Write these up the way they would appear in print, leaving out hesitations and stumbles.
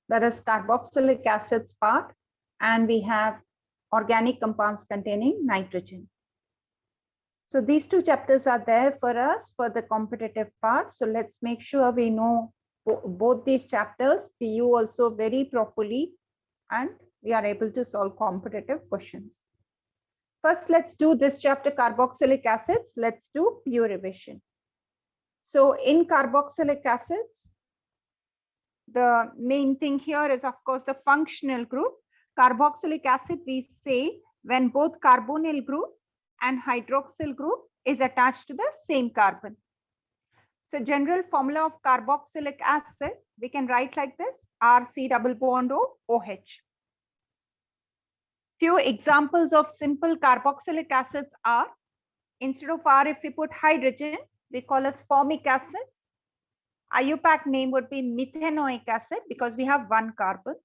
that is carboxylic acids part, and we have organic compounds containing nitrogen. So these two chapters are there for us for the competitive part. So let's make sure we know both these chapters, PU also very properly, and we are able to solve competitive questions. First, let's do this chapter, carboxylic acids. Let's do PU revision. So in carboxylic acids, the main thing here is, of course, the functional group. Carboxylic acid, we say when both carbonyl group and hydroxyl group is attached to the same carbon. So general formula of carboxylic acid, we can write like this, RC double bond O, OH. Few examples of simple carboxylic acids are, instead of R, if we put hydrogen, we call as formic acid. IUPAC name would be methanoic acid because we have one carbon.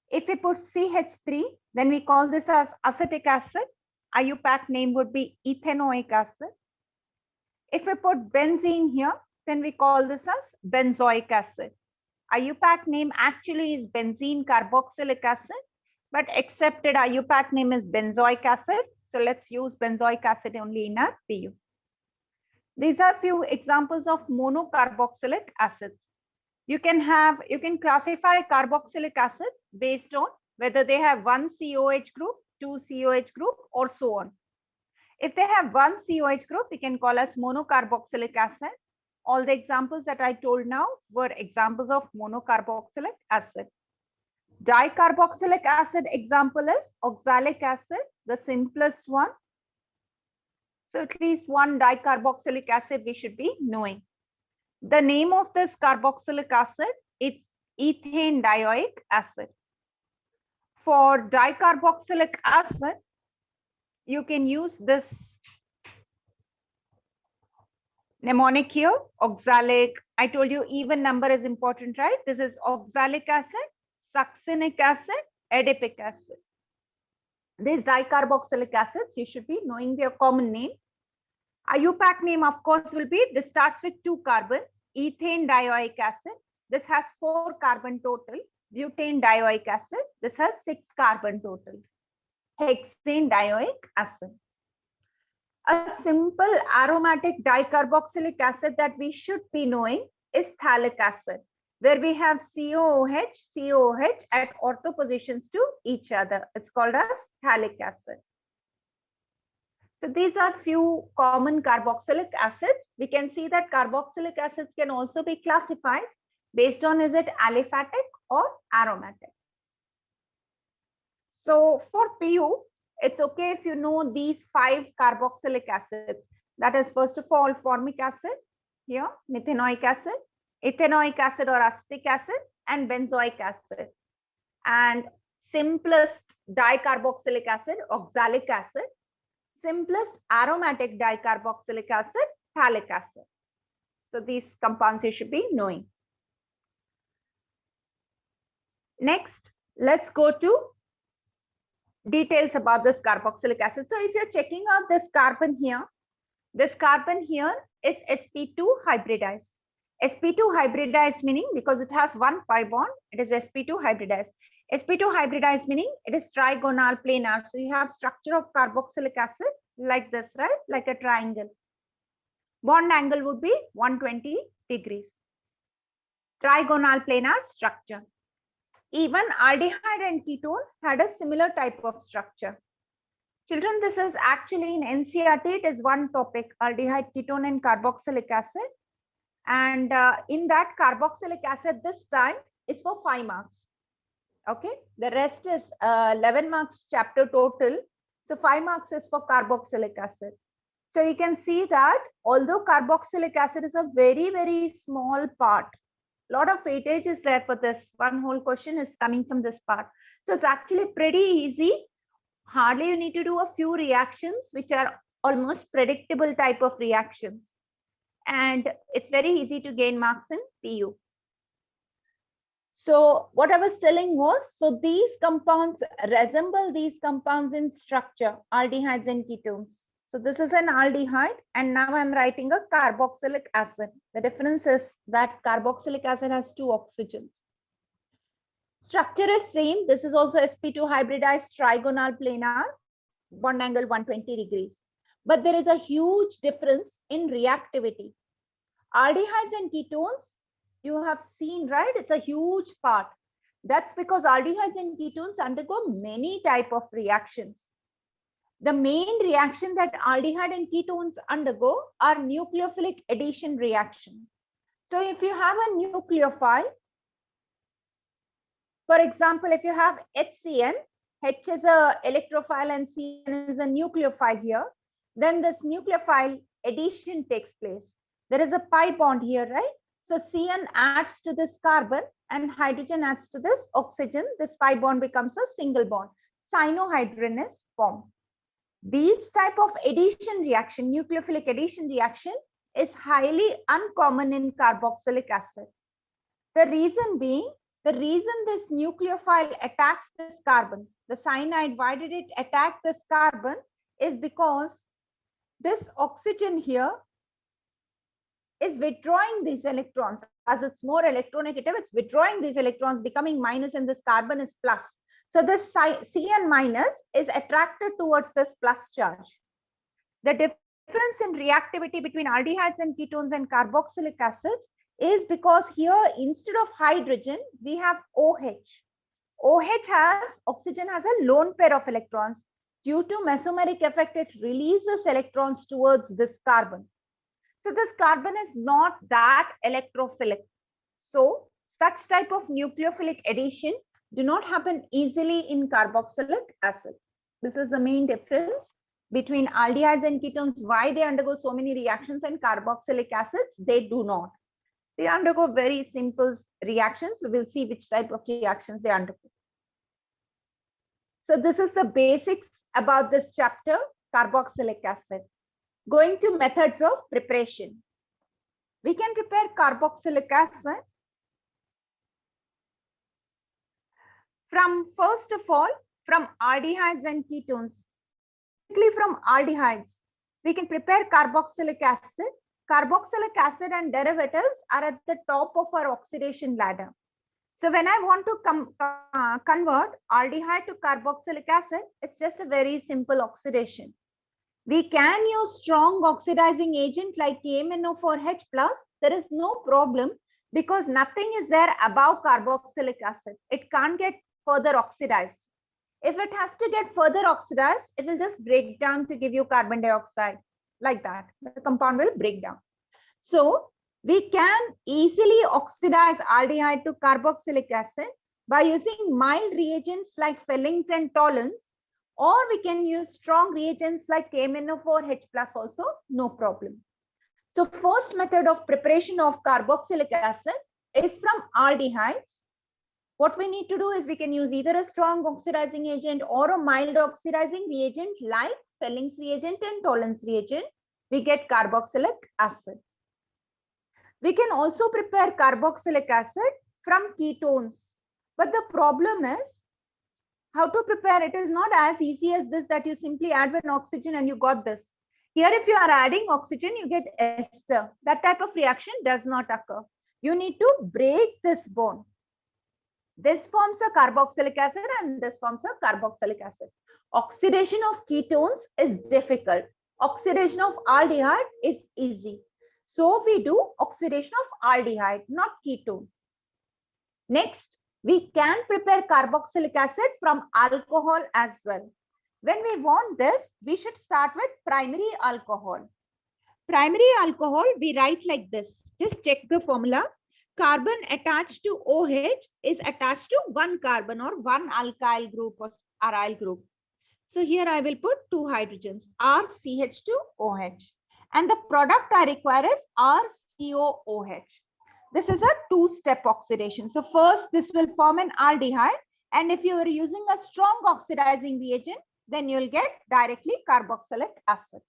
If we put CH3, then we call this as acetic acid. IUPAC name would be ethanoic acid. If we put benzene here, then we call this as benzoic acid. IUPAC name actually is benzene carboxylic acid, but accepted IUPAC name is benzoic acid. So let's use benzoic acid only in our PU. These are few examples of monocarboxylic acids. You can classify carboxylic acids based on whether they have one COH group, two COH group, or so on. If they have one COH group, we can call as monocarboxylic acid. All the examples that I told now were examples of monocarboxylic acid. Dicarboxylic acid example is oxalic acid, the simplest one. So at least one dicarboxylic acid we should be knowing. The name of this carboxylic acid, it's ethane dioic acid. For dicarboxylic acid, you can use this mnemonic here, oxalic. I told you even number is important, right? This is oxalic acid, succinic acid, adipic acid. These dicarboxylic acids, you should be knowing their common name. IUPAC name, of course, will be, this starts with 2 carbon, ethane dioic acid. This has 4 carbon total. Butane dioic acid. This has 6 carbon total. Hexane dioic acid. A simple aromatic dicarboxylic acid that we should be knowing is phthalic acid, where we have COOH at ortho positions to each other. It's called as phthalic acid. So these are few common carboxylic acids. We can see that carboxylic acids can also be classified based on is it aliphatic or aromatic. So for PU, it's okay if you know these 5 carboxylic acids. That is, first of all, formic acid, here, methanoic acid, ethanoic acid or acetic acid, and benzoic acid. And simplest dicarboxylic acid, oxalic acid. Simplest aromatic dicarboxylic acid, phthalic acid. So these compounds you should be knowing. Next, let's go to details about this carboxylic acid. So if you're checking out this carbon here is sp2 hybridized. sp2 hybridized meaning, because it has 1 pi bond, it is sp2 hybridized. sp2 hybridized meaning it is trigonal planar. So you have structure of carboxylic acid like this, right? Like a triangle. Bond angle would be 120 degrees. Trigonal planar structure. Even aldehyde and ketone had a similar type of structure. Children, this is actually in NCERT, it is one topic, aldehyde, ketone, and carboxylic acid. And in that carboxylic acid, this time is for 5 marks. Okay, the rest is 11 marks chapter total. So 5 marks is for carboxylic acid. So you can see that although carboxylic acid is a very, very small part, lot of weightage is there for this. One whole question is coming from this part. So it's actually pretty easy. Hardly you need to do a few reactions, which are almost predictable type of reactions. And it's very easy to gain marks in PU. So what I was telling was, so these compounds resemble these compounds in structure, aldehydes and ketones. So this is an aldehyde, and now I'm writing a carboxylic acid. The difference is that carboxylic acid has 2 oxygens. Structure is same. This is also sp2 hybridized trigonal planar, bond angle 120 degrees. But there is a huge difference in reactivity. Aldehydes and ketones, you have seen, right? It's a huge part. That's because aldehydes and ketones undergo many type of reactions. The main reaction that aldehyde and ketones undergo are nucleophilic addition reaction. So if you have a nucleophile, for example, if you have HCN, H is a electrophile and CN is a nucleophile here, then this nucleophile addition takes place. There is a pi bond here, right? So CN adds to this carbon and hydrogen adds to this oxygen. This pi bond becomes a single bond. Cyanohydrin is formed. These type of addition reaction, nucleophilic addition reaction, is highly uncommon in carboxylic acid. The reason being, the reason this nucleophile attacks this carbon, the cyanide, why did it attack this carbon, is because this oxygen here is withdrawing these electrons. As it's more electronegative, it's withdrawing these electrons, becoming minus, and this carbon is plus. So this Cn minus is attracted towards this plus charge. The difference in reactivity between aldehydes and ketones and carboxylic acids is because here, instead of hydrogen, we have OH. Oxygen has a lone pair of electrons. Due to mesomeric effect, it releases electrons towards this carbon. So this carbon is not that electrophilic. So such type of nucleophilic addition do not happen easily in carboxylic acid. This is the main difference between aldehydes and ketones, why they undergo so many reactions, and carboxylic acids, they do not. They undergo very simple reactions. We will see which type of reactions they undergo. So this is the basics about this chapter, carboxylic acid. Going to methods of preparation. We can prepare carboxylic acid from, first of all, from aldehydes and ketones. From aldehydes, we can prepare carboxylic acid. Carboxylic acid and derivatives are at the top of our oxidation ladder. So when I want to convert aldehyde to carboxylic acid, it's just a very simple oxidation. We can use strong oxidizing agent like KMnO4H+. There is no problem because nothing is there above carboxylic acid. It can't get further oxidized. If it has to get further oxidized, it will just break down to give you carbon dioxide. Like that, the compound will break down. So we can easily oxidize aldehyde to carboxylic acid by using mild reagents like Fellings and Tollens, or we can use strong reagents like KMnO4H+ also, no problem. So first method of preparation of carboxylic acid is from aldehydes. What we need to do is we can use either a strong oxidizing agent or a mild oxidizing reagent like Fellings reagent and Tollens reagent. We get carboxylic acid. We can also prepare carboxylic acid from ketones. But the problem is how to prepare it is not as easy as this, that you simply add one oxygen and you got this. Here, if you are adding oxygen, you get ester. That type of reaction does not occur. You need to break this bond. This forms a carboxylic acid and this forms a carboxylic acid. Oxidation of ketones is difficult. Oxidation of aldehyde is easy. So we do oxidation of aldehyde, not ketone. Next, we can prepare carboxylic acid from alcohol as well. When we want this, we should start with primary alcohol. Primary alcohol, we write like this. Just check the formula. Carbon attached to OH is attached to one carbon or one alkyl group or aryl group. So here I will put two hydrogens, RCH2OH. And the product I require is RCOOH. This is a two-step oxidation. So first this will form an aldehyde. And if you are using a strong oxidizing reagent, then you will get directly carboxylic acid.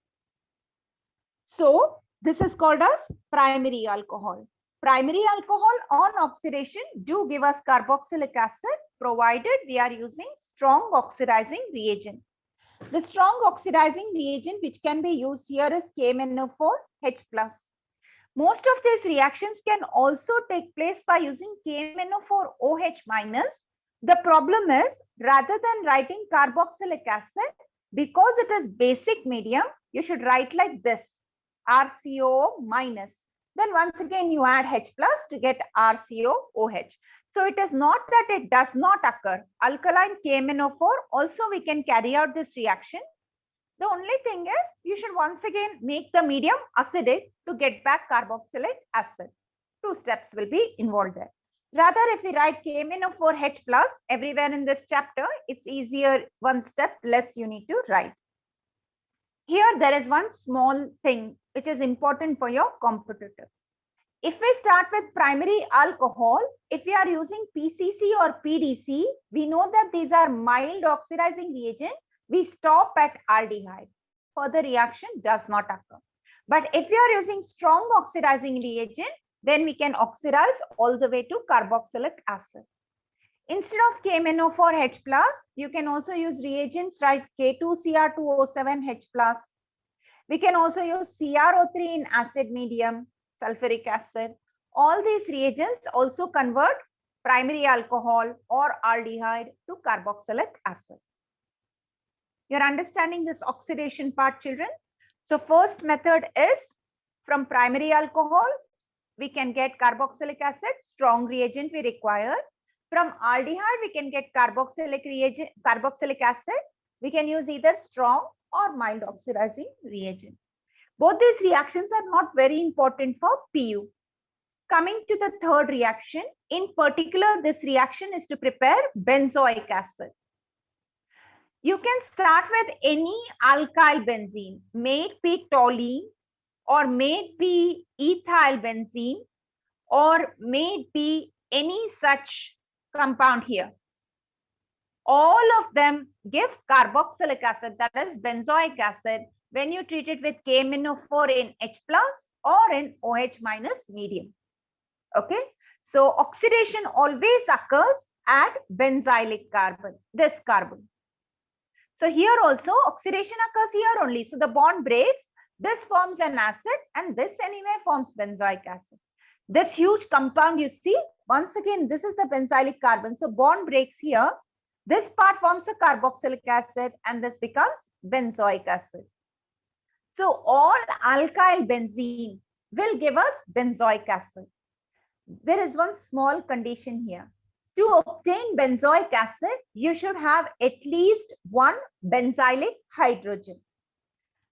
So this is called as primary alcohol. Primary alcohol on oxidation do give us carboxylic acid provided we are using strong oxidizing reagent. The strong oxidizing reagent which can be used here is KMnO4H+. Most of these reactions can also take place by using KMnO4OH- The problem is, rather than writing carboxylic acid, because it is basic medium, you should write like this, RCO minus. Then once again, you add H plus to get RCOOH. So it is not that it does not occur. Alkaline KMnO4, also we can carry out this reaction. The only thing is, you should once again make the medium acidic to get back carboxylic acid. 2 steps will be involved there. Rather, if we write KMnO4H plus everywhere in this chapter, it's easier, 1 step less you need to write. Here, there is one small thing which is important for your competitor. If we start with primary alcohol, if we are using PCC or PDC, we know that these are mild oxidizing reagent. We stop at aldehyde. Further reaction does not occur. But if you are using strong oxidizing reagent, then we can oxidize all the way to carboxylic acid. Instead of KMnO4H plus, you can also use reagents like K2Cr2O7H plus. We can also use CrO3 in acid medium, sulfuric acid. All these reagents also convert primary alcohol or aldehyde to carboxylic acid. You're understanding this oxidation part, children? So first method is from primary alcohol, we can get carboxylic acid, strong reagent we require. From aldehyde, we can get carboxylic acid. We can use either strong or mild oxidizing reagent. Both these reactions are not very important for PU. Coming to the third reaction, in particular, this reaction is to prepare benzoic acid. You can start with any alkyl benzene, may it be toluene, or may it be ethyl benzene, or may it be any such compound here. All of them give carboxylic acid, that is benzoic acid, when you treat it with KMnO4 in H plus or in OH minus medium. Okay, so oxidation always occurs at benzylic carbon, this carbon. So here also oxidation occurs here only. So the bond breaks, this forms an acid and this anyway forms benzoic acid. This huge compound you see, once again, this is the benzylic carbon. So bond breaks here. This part forms a carboxylic acid and this becomes benzoic acid. So all alkyl benzene will give us benzoic acid. There is one small condition here. To obtain benzoic acid, you should have at least one benzylic hydrogen.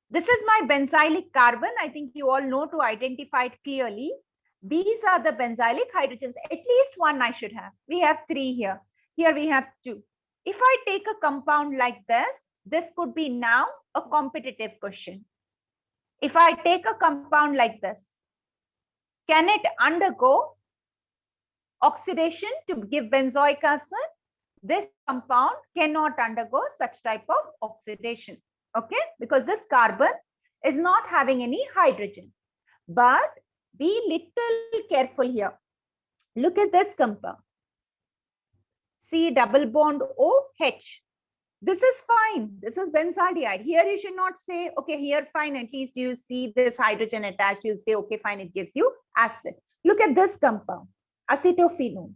This is my benzylic carbon. I think you all know to identify it clearly. These are the benzylic hydrogens. At least one I should have. We have 3 here. Here we have 2. If I take a compound like this could be now a competitive question. If I take a compound like this, can it undergo oxidation to give benzoic acid? This compound cannot undergo such type of oxidation, okay? Because this carbon is not having any hydrogen. But be little careful here. Look at this compound. C double bond OH. This is fine. This is benzaldehyde. Here you should not say, okay, here fine, at least you see this hydrogen attached. You'll say, okay, fine, it gives you acid. Look at this compound, acetophenone.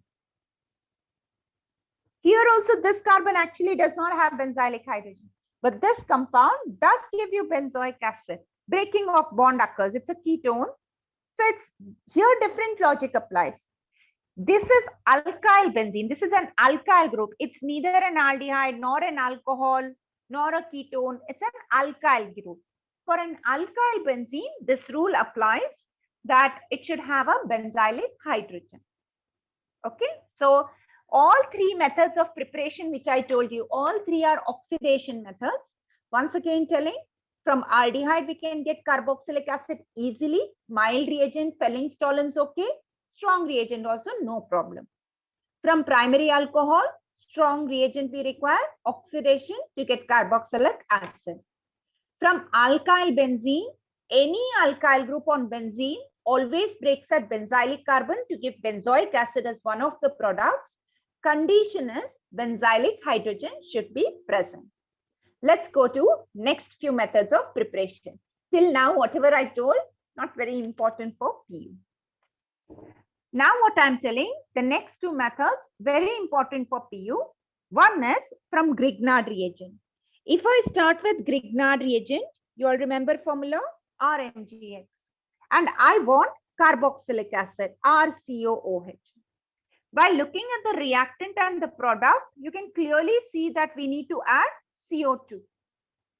Here also this carbon actually does not have benzylic hydrogen. But this compound does give you benzoic acid. Breaking of bond occurs. It's a ketone. So it's here different logic applies. This is alkyl benzene. This is an alkyl group. It's neither an aldehyde nor an alcohol nor a ketone. It's an alkyl group. For an alkyl benzene, this rule applies that it should have a benzylic hydrogen. Okay, so all 3 methods of preparation which I told you, all 3 are oxidation methods. Once again telling, from aldehyde we can get carboxylic acid easily. Mild reagent, Fehling-Stollen's okay. Strong reagent also no problem. From primary alcohol, strong reagent we require, oxidation to get carboxylic acid. From alkyl benzene, any alkyl group on benzene always breaks at benzylic carbon to give benzoic acid as one of the products. Condition is benzylic hydrogen should be present. Let's go to next few methods of preparation. Till now, whatever I told, not very important for PU. Now what I'm telling, the next two methods, very important for PU. One is from Grignard reagent. If I start with Grignard reagent, you all remember formula RMGX. And I want carboxylic acid, RCOOH. By looking at the reactant and the product, you can clearly see that we need to add CO2,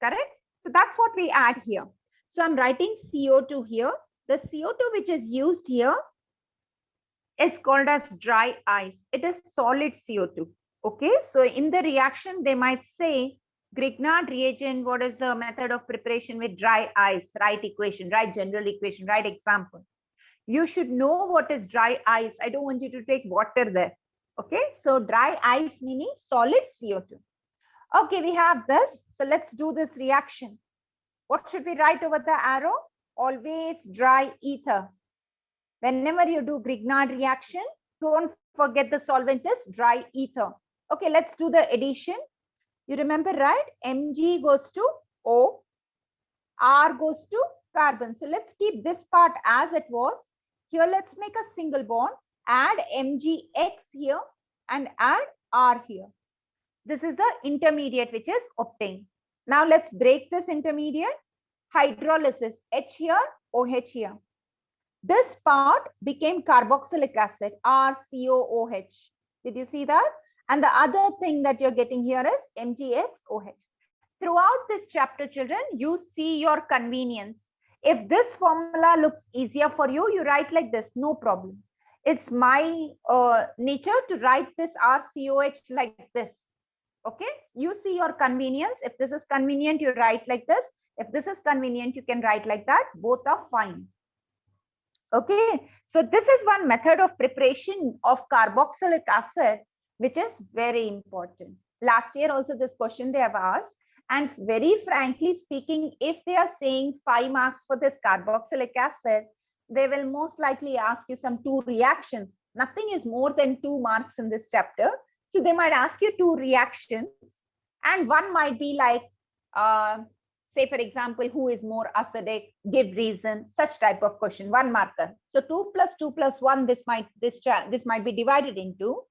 correct? So that's what we add here. So I'm writing CO2 here. The CO2 which is used here is called as dry ice. It is solid CO2. Okay, so in the reaction, they might say, Grignard reagent, what is the method of preparation with dry ice? Write equation, write general equation, write example. You should know what is dry ice. I don't want you to take water there. Okay, so dry ice meaning solid CO2. Okay, we have this. So let's do this reaction. What should we write over the arrow? Always dry ether. Whenever you do Grignard reaction, don't forget the solvent is dry ether. Okay, let's do the addition. You remember, right? Mg goes to O, R goes to carbon. So let's keep this part as it was. Here, let's make a single bond, add MgX here and add R here. This is the intermediate which is obtained. Now let's break this intermediate. Hydrolysis, H here, OH here. This part became carboxylic acid, RCOOH. Did you see that? And the other thing that you're getting here is MgXOH. Throughout this chapter, children, you see your convenience. If this formula looks easier for you, you write like this, no problem. It's my nature to write this RCOH like this. Okay, you see your convenience. If this is convenient, you write like this. If this is convenient, you can write like that. Both are fine. Okay, so this is one method of preparation of carboxylic acid, which is very important. Last year also this question they have asked. And very frankly speaking, if they are saying 5 marks for this carboxylic acid, they will most likely ask you some 2 reactions. Nothing is more than 2 marks in this chapter. So they might ask you 2 reactions. And one might be like, say for example, who is more acidic, give reason, such type of question, 1 marker. So 2 plus 1, this might be divided into.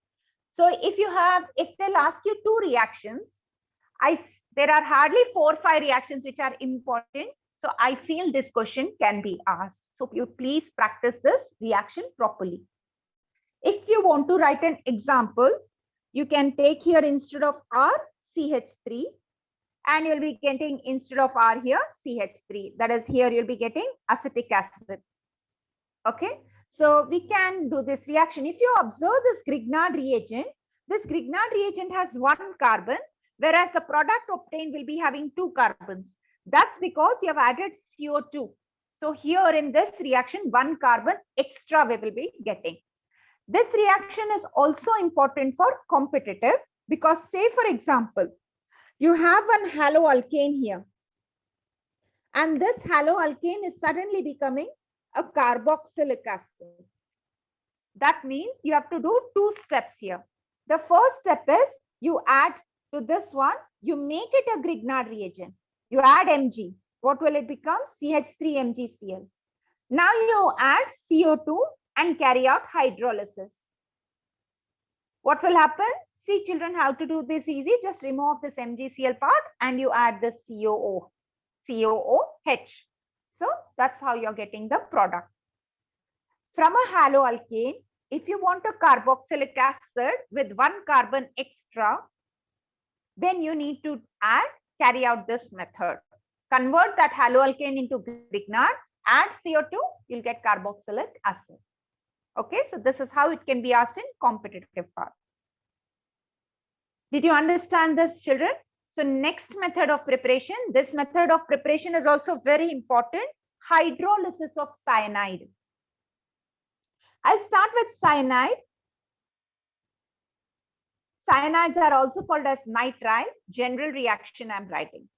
So if they'll ask you 2 reactions, there are hardly 4 or 5 reactions which are important. So I feel this question can be asked. So you please practice this reaction properly. If you want to write an example, you can take here instead of R, CH3, and you'll be getting instead of R here, CH3. That is here you'll be getting acetic acid. Okay, so we can do this reaction. If you observe this Grignard reagent has 1 carbon, whereas the product obtained will be having 2 carbons. That's because you have added CO2. So here in this reaction, 1 carbon extra we will be getting. This reaction is also important for competitive because say for example, you have one haloalkane here. And this haloalkane is suddenly becoming a carboxylic acid. That means you have to do 2 steps here. The first step is you add to this one, you make it a Grignard reagent. You add Mg. What will it become? CH3MgCl. Now you add CO2 and carry out hydrolysis. What will happen? See children, how to do this easy. Just remove this MgCl part and you add the COOH. So that's how you're getting the product. From a haloalkane, if you want a carboxylic acid with 1 carbon extra, then you need to carry out this method. Convert that haloalkane into Grignard, add CO2, you'll get carboxylic acid. Okay, so this is how it can be asked in competitive part. Did you understand this, children? So next method of preparation, this method of preparation is also very important, hydrolysis of cyanide. I'll start with cyanide. Cyanides are also called as nitrile. General reaction I'm writing.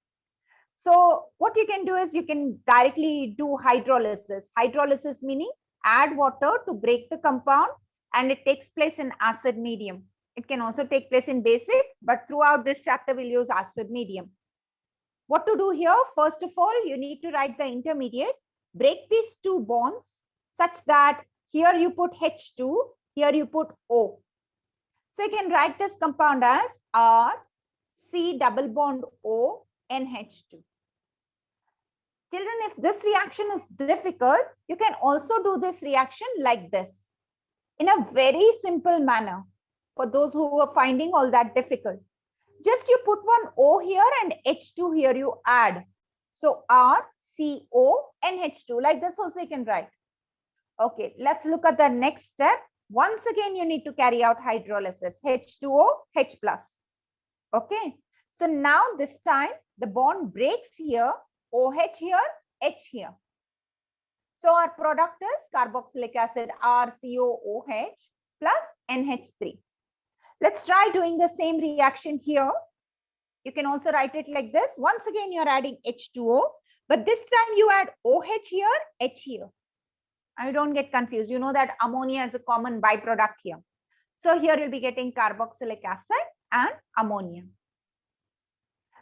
So what you can do is you can directly do hydrolysis. Hydrolysis meaning add water to break the compound and it takes place in acid medium. It can also take place in basic, but throughout this chapter we'll use acid medium. What to do here? First of all, you need to write the intermediate. Break these 2 bonds such that Here you put H2, here you put O. So you can write this compound as R C double bond O NH2. Children, if this reaction is difficult, you can also do this reaction like this in a very simple manner for those who are finding all that difficult. Just you put one O here and H2 here you add. So RCO NH2, like this also you can write. Okay, let's look at the next step. Once again, you need to carry out hydrolysis, H2O, H plus. Okay, so now this time the bond breaks here, OH here, H here. So our product is carboxylic acid RCOOH plus NH3. Let's try doing the same reaction here. You can also write it like this. Once again, you're adding H2O, but this time you add OH here, H here. I don't get confused. You know that ammonia is a common byproduct here. So here you'll be getting carboxylic acid and ammonia.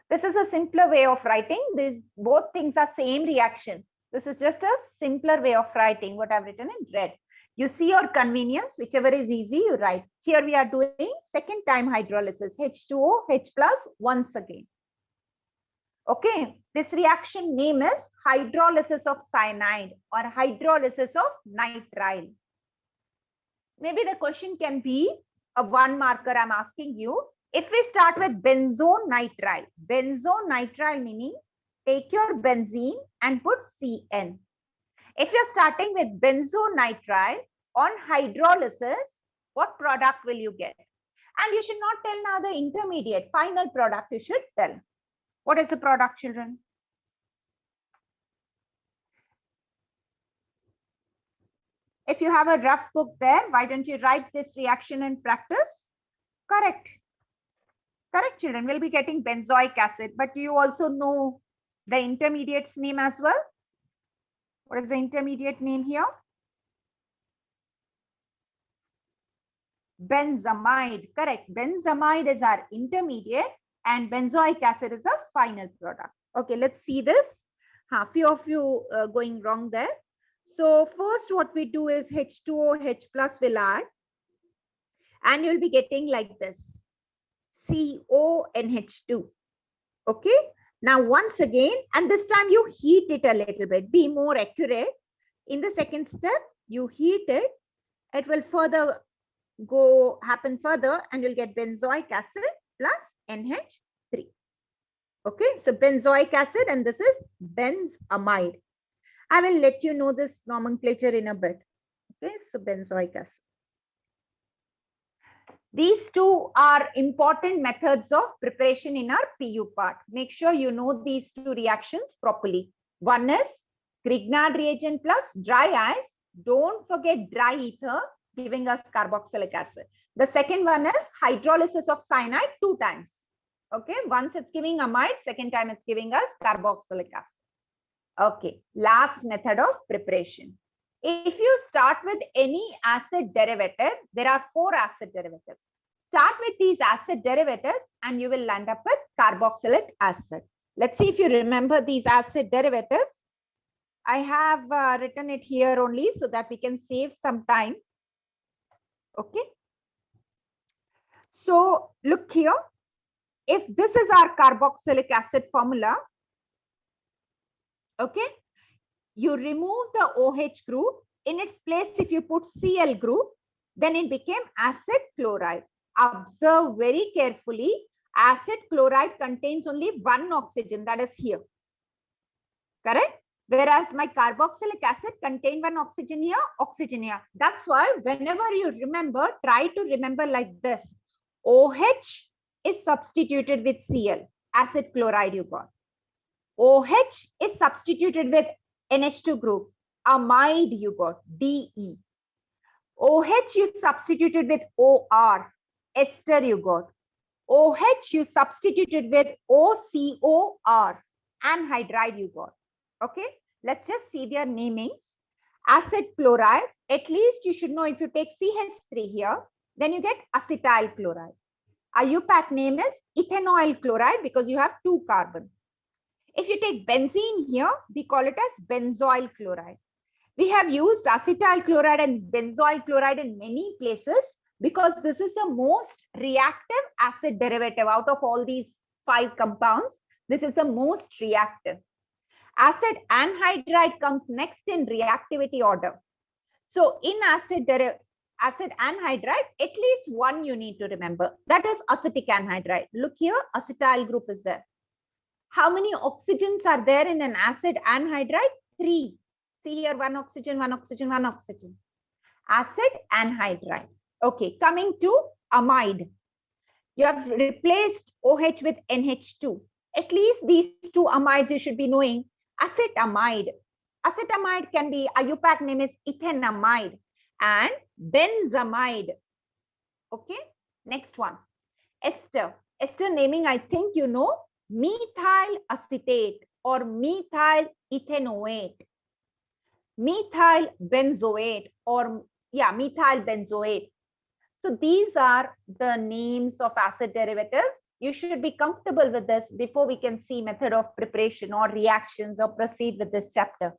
This is a simpler way of writing. These both things are same reaction. This is just a simpler way of writing what I've written in red. You see your convenience, whichever is easy, you write. Here we are doing second time hydrolysis, H2O, H plus once again. Okay, this reaction name is hydrolysis of cyanide or hydrolysis of nitrile. Maybe the question can be a one marker I'm asking you. If we start with benzonitrile meaning take your benzene and put CN. If you're starting with benzonitrile on hydrolysis, what product will you get? And you should not tell now the intermediate, final product you should tell. What is the product, children? If you have a rough book there, why don't you write this reaction in practice? Correct. Correct, children. We'll be getting benzoic acid, but you also know the intermediate's name as well. What is the intermediate name here? Benzamide. Correct. Benzamide is our intermediate and benzoic acid is a final product. Okay, let's see this. A few of you going wrong there. So first what we do is H2O, H plus will add and you'll be getting like this. CONH2. Okay. Now once again, and this time you heat it a little bit, be more accurate. In the second step, you heat it. It will further happen further and you'll get benzoic acid plus NH3. Okay, so benzoic acid and this is benzamide. I will let you know this nomenclature in a bit. Okay, so benzoic acid. These two are important methods of preparation in our PU part. Make sure you know these two reactions properly. One is Grignard reagent plus dry ice. Don't forget dry ether giving us carboxylic acid. The second one is hydrolysis of cyanide 2 times. Okay, once it's giving amide, second time it's giving us carboxylic acid. Okay, last method of preparation. If you start with any acid derivative, there are 4 acid derivatives. Start with these acid derivatives and you will land up with carboxylic acid. Let's see if you remember these acid derivatives. I have written it here only so that we can save some time. Okay. So look here. If this is our carboxylic acid formula, okay, you remove the OH group. In its place, if you put Cl group, then it became acid chloride. Observe very carefully. Acid chloride contains only 1 oxygen, that is here. Correct? Whereas my carboxylic acid contains 1 oxygen here, oxygen here. That's why whenever you remember, try to remember like this. OH is substituted with Cl, acid chloride you got. OH is substituted with NH2 group, amide you got, De. OH you substituted with OR, ester you got. OH you substituted with OCOR, anhydride you got. Okay, let's just see their namings. Acid chloride, at least you should know if you take CH3 here, then you get acetyl chloride. IUPAC name is ethanoyl chloride because you have 2 carbon. If you take benzene here, we call it as benzoyl chloride. We have used acetyl chloride and benzoyl chloride in many places because this is the most reactive acid derivative out of all these 5 compounds. This is the most reactive. Acid anhydride comes next in reactivity order. So in acid anhydride, at least one you need to remember. That is acetic anhydride. Look here, acetyl group is there. How many oxygens are there in an acid anhydride? 3. See here, 1 oxygen, 1 oxygen, 1 oxygen. Acid anhydride. Okay, coming to amide. You have replaced OH with NH2. At least these 2 amides you should be knowing. Acetamide. Acetamide can be, IUPAC name is ethanamide and benzamide. Okay, next one. Ester. Ester naming, I think you know, methyl acetate or methyl ethanoate, methyl benzoate or methyl benzoate. So these are the names of acid derivatives. You should be comfortable with this before we can see method of preparation or reactions or proceed with this chapter.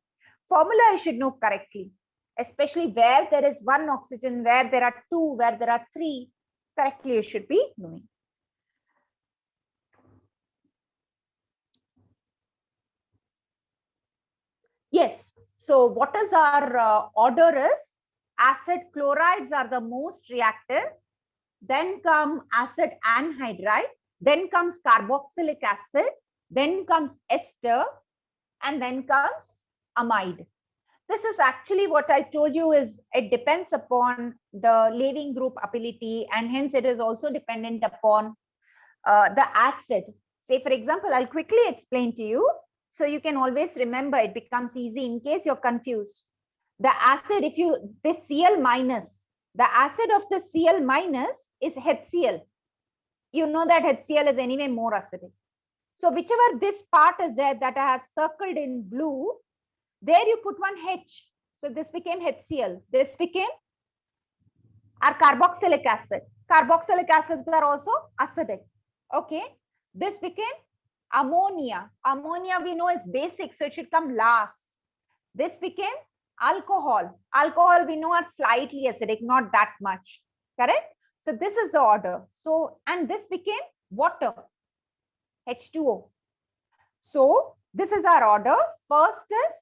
Formula I should know correctly, especially where there is 1 oxygen, where there are 2, where there are 3, correctly you should be knowing. Yes, so what is our order is, acid chlorides are the most reactive, then come acid anhydride, then comes carboxylic acid, then comes ester, and then comes amide. This is actually what I told you is it depends upon the leaving group ability, and hence it is also dependent upon the acid. Say, for example, I'll quickly explain to you so you can always remember. It becomes easy in case you're confused. The acid, if you, this Cl minus, the acid of the Cl minus is HCl. You know that HCl is anyway more acidic. So whichever this part is there that I have circled in blue, there you put 1 H. So this became HCl. This became our carboxylic acid. Carboxylic acids are also acidic. Okay. This became ammonia. Ammonia we know is basic, so it should come last. This became alcohol. Alcohol we know are slightly acidic, not that much. Correct? So this is the order. So, and this became water, H2O. So this is our order. First is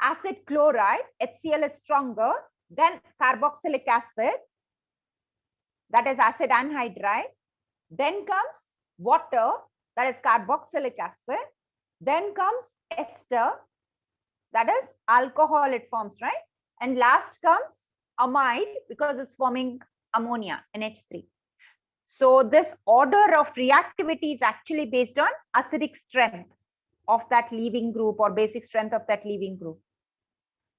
acid chloride, HCl is stronger, then carboxylic acid, that is acid anhydride, then comes water, that is carboxylic acid, then comes ester, that is alcohol it forms, right? And last comes amide because it's forming ammonia, NH3. So this order of reactivity is actually based on acidic strength of that leaving group or basic strength of that leaving group.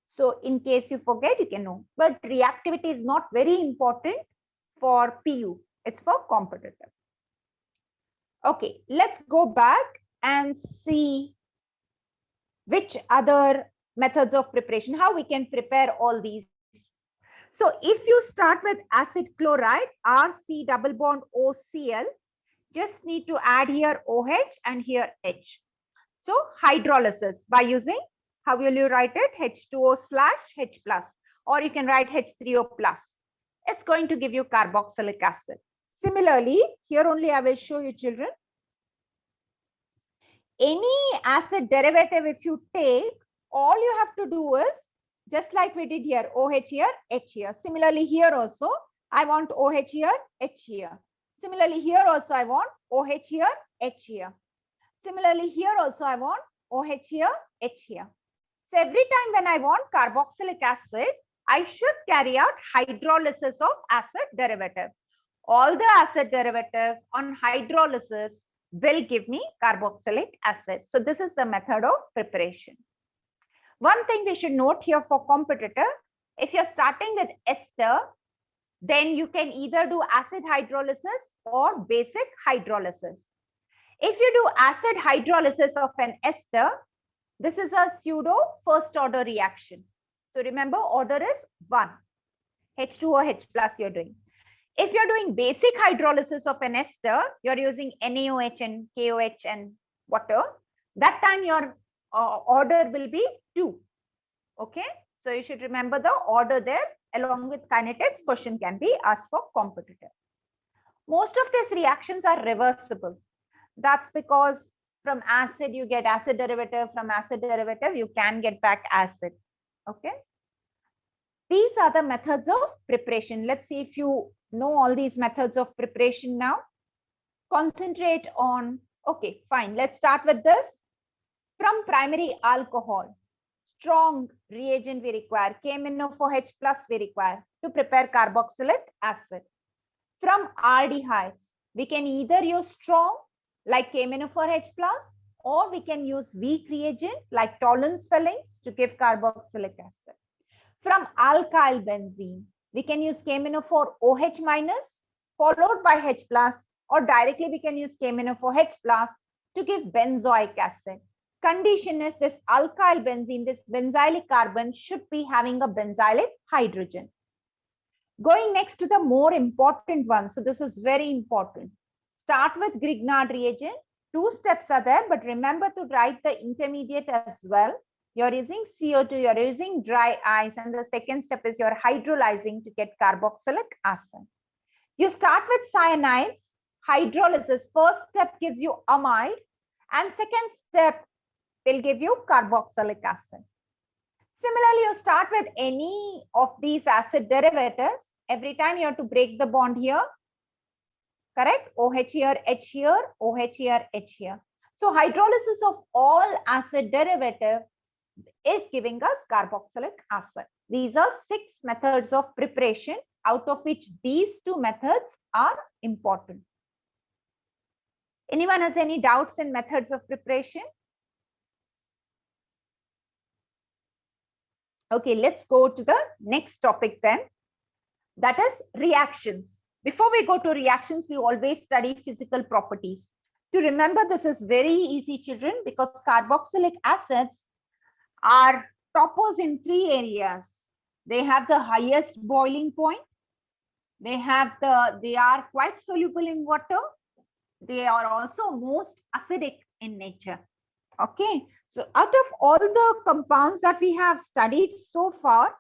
So in case you forget, you can know. But reactivity is not very important for PU. It's for competitive. Okay, let's go back and see which other methods of preparation, how we can prepare all these. So if you start with acid chloride, RC double bond OCl, just need to add here OH and here H. So hydrolysis by using, how will you write it? H2O/H plus, or you can write H3O plus. It's going to give you carboxylic acid. Similarly, here only I will show you children. Any acid derivative, if you take, all you have to do is, just like we did here, OH here, H here. Similarly, here also, I want OH here, H here. Similarly, here also, I want OH here, H here. Similarly, here also, I want OH here, H here. So every time when I want carboxylic acid, I should carry out hydrolysis of acid derivative. All the acid derivatives on hydrolysis will give me carboxylic acid. So this is the method of preparation. One thing we should note here for competitor, if you're starting with ester, then you can either do acid hydrolysis or basic hydrolysis. If you do acid hydrolysis of an ester, this is a pseudo first order reaction. So remember, order is 1. H2O H plus you're doing. If you're doing basic hydrolysis of an ester, you're using NaOH and KOH and water. That time your order will be 2. Okay. So you should remember the order there. Along with kinetics, question can be asked for competitive. Most of these reactions are reversible. That's because from acid, you get acid derivative. From acid derivative, you can get back acid. Okay. These are the methods of preparation. Let's see if you know all these methods of preparation now. Concentrate on, okay, fine. Let's start with this. From primary alcohol, strong reagent we require, KMnO4H plus we require to prepare carboxylic acid. From aldehydes, we can either use strong like KMnO4H plus, or we can use weak reagent like Tollens Fellings to give carboxylic acid. From alkyl benzene, we can use KMnO4OH minus followed by H plus, or directly we can use KMnO4H plus to give benzoic acid. Condition is this alkyl benzene, this benzylic carbon should be having a benzylic hydrogen. Going next to the more important one. So this is very important. Start with Grignard reagent. 2 steps are there, but remember to write the intermediate as well. You're using CO2, you're using dry ice, and the second step is you're hydrolyzing to get carboxylic acid. You start with cyanides, hydrolysis. First step gives you amide, and second step will give you carboxylic acid. Similarly, you start with any of these acid derivatives. Every time you have to break the bond here, correct? OH here, H here, OH here, H here. So hydrolysis of all acid derivative is giving us carboxylic acid. These are 6 methods of preparation, out of which these 2 methods are important. Anyone has any doubts in methods of preparation? Okay, let's go to the next topic then. That is reactions. Before we go to reactions, we always study physical properties. To remember, this is very easy, children, because carboxylic acids are toppers in 3 areas. They have the highest boiling point. They are quite soluble in water. They are also most acidic in nature. Okay, so out of all the compounds that we have studied so far,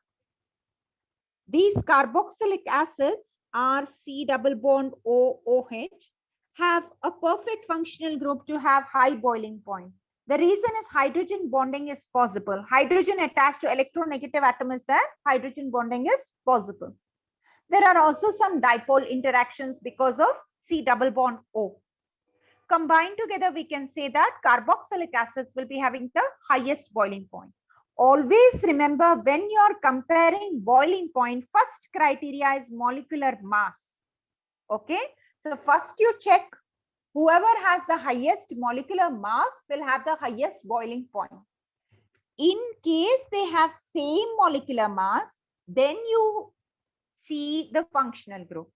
these carboxylic acids are C double bond OOH, have a perfect functional group to have high boiling point. The reason is hydrogen bonding is possible. Hydrogen attached to electronegative atom is there. Hydrogen bonding is possible. There are also some dipole interactions because of C double bond O. Combined together, we can say that carboxylic acids will be having the highest boiling point. Always remember, when you are comparing boiling point, first criteria is molecular mass. Okay, so first you check whoever has the highest molecular mass will have the highest boiling point. In case they have same molecular mass, then you see the functional group.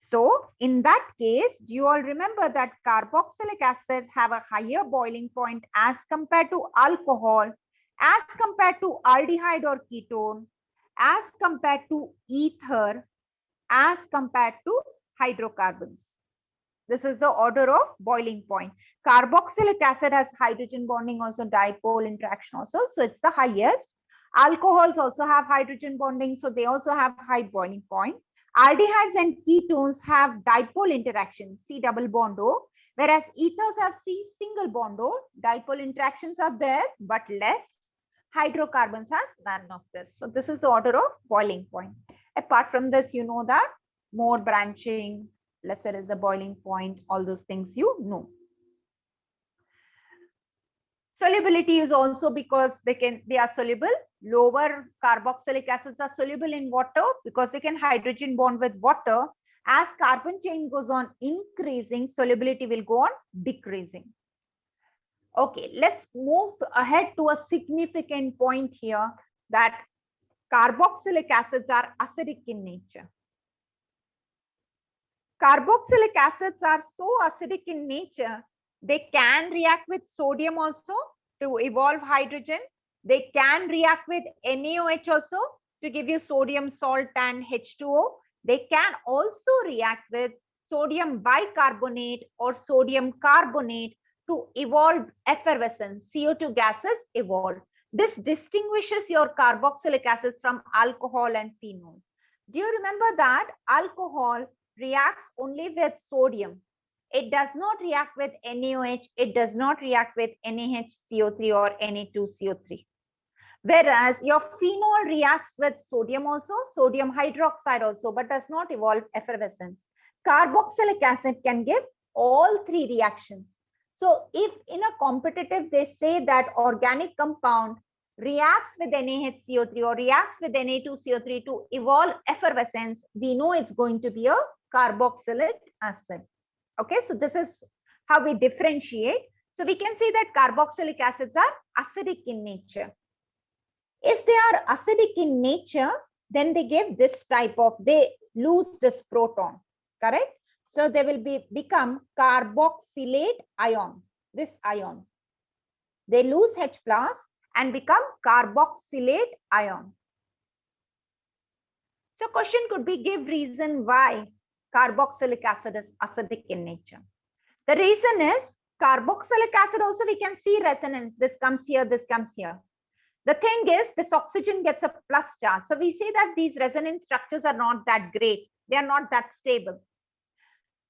So in that case, you all remember that carboxylic acids have a higher boiling point as compared to alcohol, as compared to aldehyde or ketone, as compared to ether, as compared to hydrocarbons. This is the order of boiling point. Carboxylic acid has hydrogen bonding, also dipole interaction also. So it's the highest. Alcohols also have hydrogen bonding, so they also have high boiling point. Aldehydes and ketones have dipole interaction, C double bond O, whereas ethers have C single bond O. Dipole interactions are there, but less. Hydrocarbons has none of this. So this is the order of boiling point. Apart from this, you know that more branching, lesser is the boiling point, all those things you know. Solubility is also because they are soluble. Lower carboxylic acids are soluble in water because they can hydrogen bond with water. As carbon chain goes on increasing, solubility will go on decreasing. Okay, let's move ahead to a significant point here, that carboxylic acids are acidic in nature. Carboxylic acids are so acidic in nature, they can react with sodium also to evolve hydrogen. They can react with NaOH also to give you sodium salt and H2O. They can also react with sodium bicarbonate or sodium carbonate to evolve effervescence. CO2 gases evolve. This distinguishes your carboxylic acids from alcohol and phenol. Do you remember that alcohol reacts only with sodium? It does not react with NaOH. It does not react with NaHCO3 or Na2CO3. Whereas your phenol reacts with sodium also, sodium hydroxide also, but does not evolve effervescence. Carboxylic acid can give all three reactions. So if in a competitive they say that organic compound reacts with NaHCO3 or reacts with Na2CO3 to evolve effervescence, we know it's going to be a carboxylic acid. Okay, so this is how we differentiate. So we can see that carboxylic acids are acidic in nature. If they are acidic in nature, then they give this type of, they lose this proton, correct? So they will become carboxylate ion, this ion. They lose H plus and become carboxylate ion. So question could be, give reason why carboxylic acid is acidic in nature. The reason is carboxylic acid also we can see resonance. This comes here, this comes here. The thing is, this oxygen gets a plus charge. So we see that these resonance structures are not that great. They are not that stable.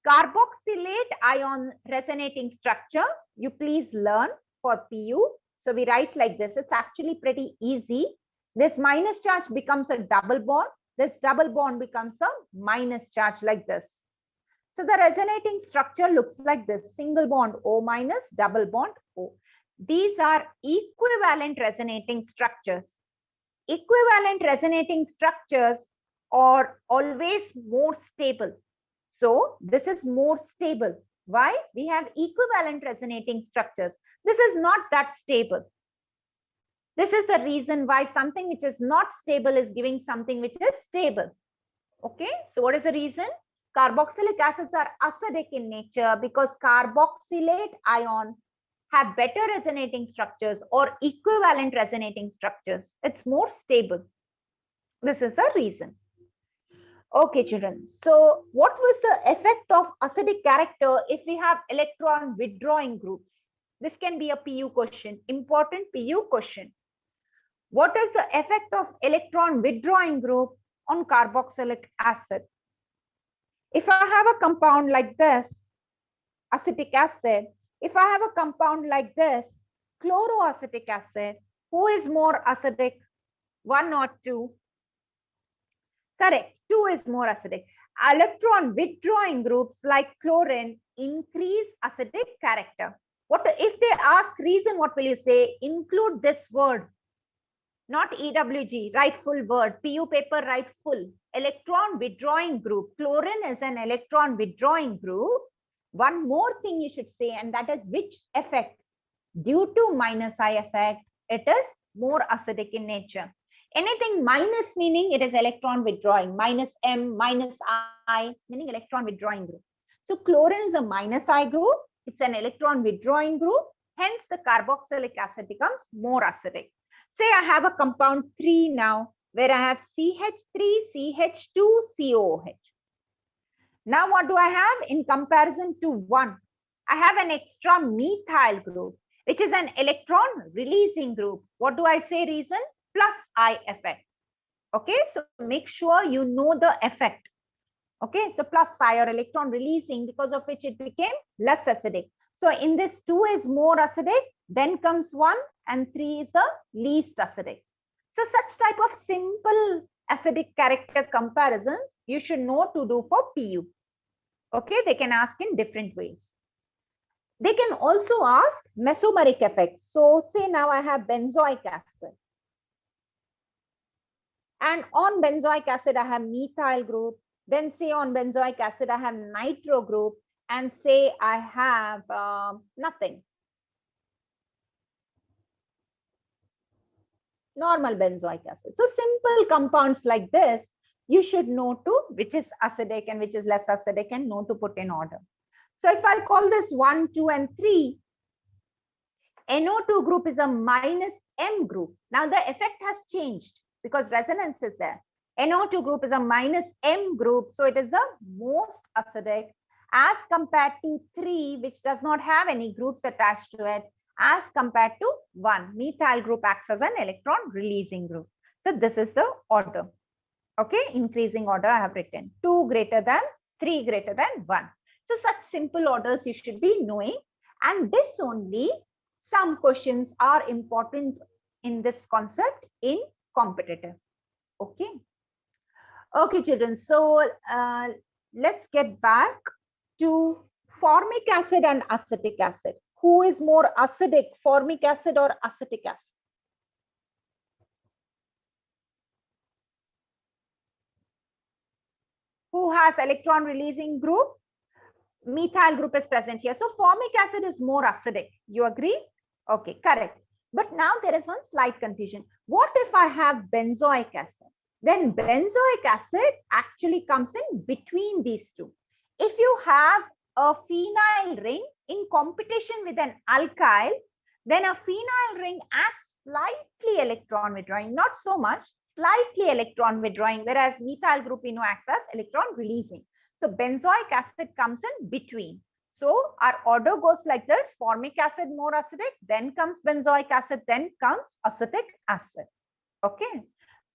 Carboxylate ion resonating structure, you please learn for PU. So we write like this. It's actually pretty easy. This minus charge becomes a double bond. This double bond becomes a minus charge like this. So the resonating structure looks like this. Single bond O minus, double bond O. These are equivalent resonating structures. Equivalent resonating structures are always more stable. So this is more stable. Why? We have equivalent resonating structures. This is not that stable. This is the reason why something which is not stable is giving something which is stable. Okay, so what is the reason? Carboxylic acids are acidic in nature because carboxylate ion have better resonating structures or equivalent resonating structures. It's more stable. This is the reason. Okay, children. So what was the effect of acidic character if we have electron withdrawing groups? This can be a PU question, important PU question. What is the effect of electron withdrawing group on carboxylic acid? If I have a compound like this, acetic acid, if I have a compound like this, chloroacetic acid, who is more acidic? 1 or 2? Correct, 2 is more acidic. Electron withdrawing groups like chlorine increase acidic character. What if they ask reason, what will you say? Include this word, not EWG, write full word. PU paper, write full. Electron withdrawing group. Chlorine is an electron withdrawing group. One more thing you should say, and that is which effect? Due to minus I effect, it is more acidic in nature. Anything minus meaning it is electron withdrawing. Minus M, minus I, meaning electron withdrawing group. So chlorine is a minus I group. It's an electron withdrawing group. Hence the carboxylic acid becomes more acidic. Say I have a compound 3 now, where I have CH3, CH2, COOH. Now what do I have in comparison to 1? I have an extra methyl group, which is an electron releasing group. What do I say reason? Plus I effect. Okay, so make sure you know the effect. Okay, so plus I or electron releasing, because of which it became less acidic. So in this 2 is more acidic, then comes 1 and 3 is the least acidic. So such type of simple acidic character comparisons you should know to do for PU. Okay, they can ask in different ways. They can also ask mesomeric effects. So say now I have benzoic acid. And on benzoic acid, I have methyl group. Then say on benzoic acid, I have nitro group. And say I have nothing. Normal benzoic acid. So simple compounds like this, you should know to which is acidic and which is less acidic and know to put in order. So if I call this 1, 2, and 3, NO2 group is a minus M group. Now the effect has changed because resonance is there. NO2 group is a minus M group. So it is the most acidic as compared to 3, which does not have any groups attached to it. as compared to 1. Methyl group acts as an electron releasing group. So this is the order. Okay, increasing order I have written. 2 greater than, 3 greater than 1. So such simple orders you should be knowing. And this only some questions are important in this concept in competitive. Okay. Okay, children. So let's get back to formic acid and acetic acid. Who is more acidic, formic acid or acetic acid? Who has electron releasing group? Methyl group is present here. So formic acid is more acidic. You agree? Okay, correct. But now there is one slight confusion. What if I have benzoic acid? Then benzoic acid actually comes in between these two. If you have a phenyl ring in competition with an alkyl, then a phenyl ring acts slightly electron withdrawing, not so much, slightly electron withdrawing, whereas methyl group we know acts as electron releasing. So benzoic acid comes in between. So our order goes like this: formic acid more acidic, then comes benzoic acid, then comes acetic acid. Okay.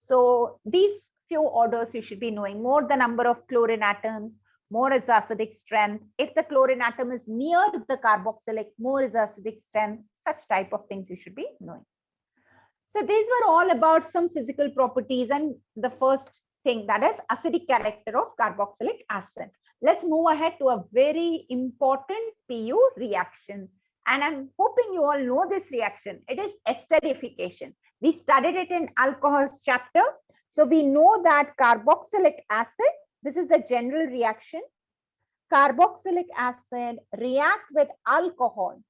So these few orders you should be knowing. More the number of chlorine atoms, more is the acidic strength. If the chlorine atom is near the carboxylic, more is the acidic strength. Such type of things you should be knowing. So these were all about some physical properties and the first thing, that is acidic character of carboxylic acid. Let's move ahead to a very important PU reaction. And I'm hoping you all know this reaction. It is esterification. We studied it in alcohols chapter. So we know that carboxylic acid, this is the general reaction. Carboxylic acid react with alcohol.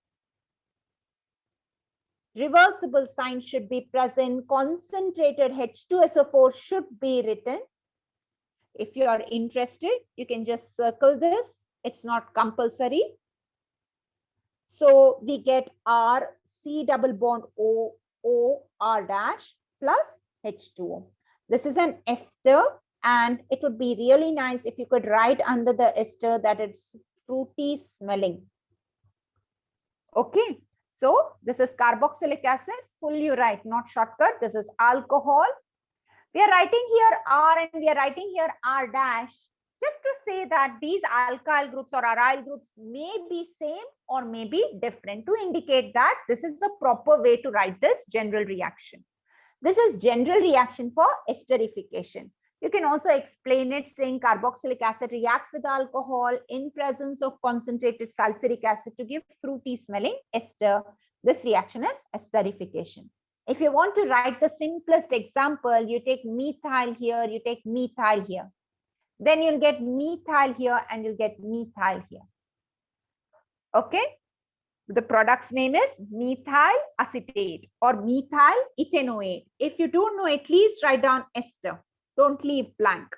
Reversible sign should be present. Concentrated H2SO4 should be written. If you are interested, you can just circle this. It's not compulsory. So we get R, C double bond O, O, R dash plus H2O. This is an ester, and it would be really nice if you could write under the ester that it's fruity smelling. Okay. So this is carboxylic acid, full you write, not shortcut. This is alcohol. We are writing here R and we are writing here R dash, just to say that these alkyl groups or aryl groups may be same or may be different, to indicate that this is the proper way to write this general reaction. This is general reaction for esterification. You can also explain it saying carboxylic acid reacts with alcohol in presence of concentrated sulfuric acid to give fruity smelling ester. This reaction is esterification. If you want to write the simplest example, you take methyl here, you take methyl here. Then you'll get methyl here and you'll get methyl here. Okay. The product's name is methyl acetate or methyl ethanoate. If you don't know, at least write down ester. Don't leave blank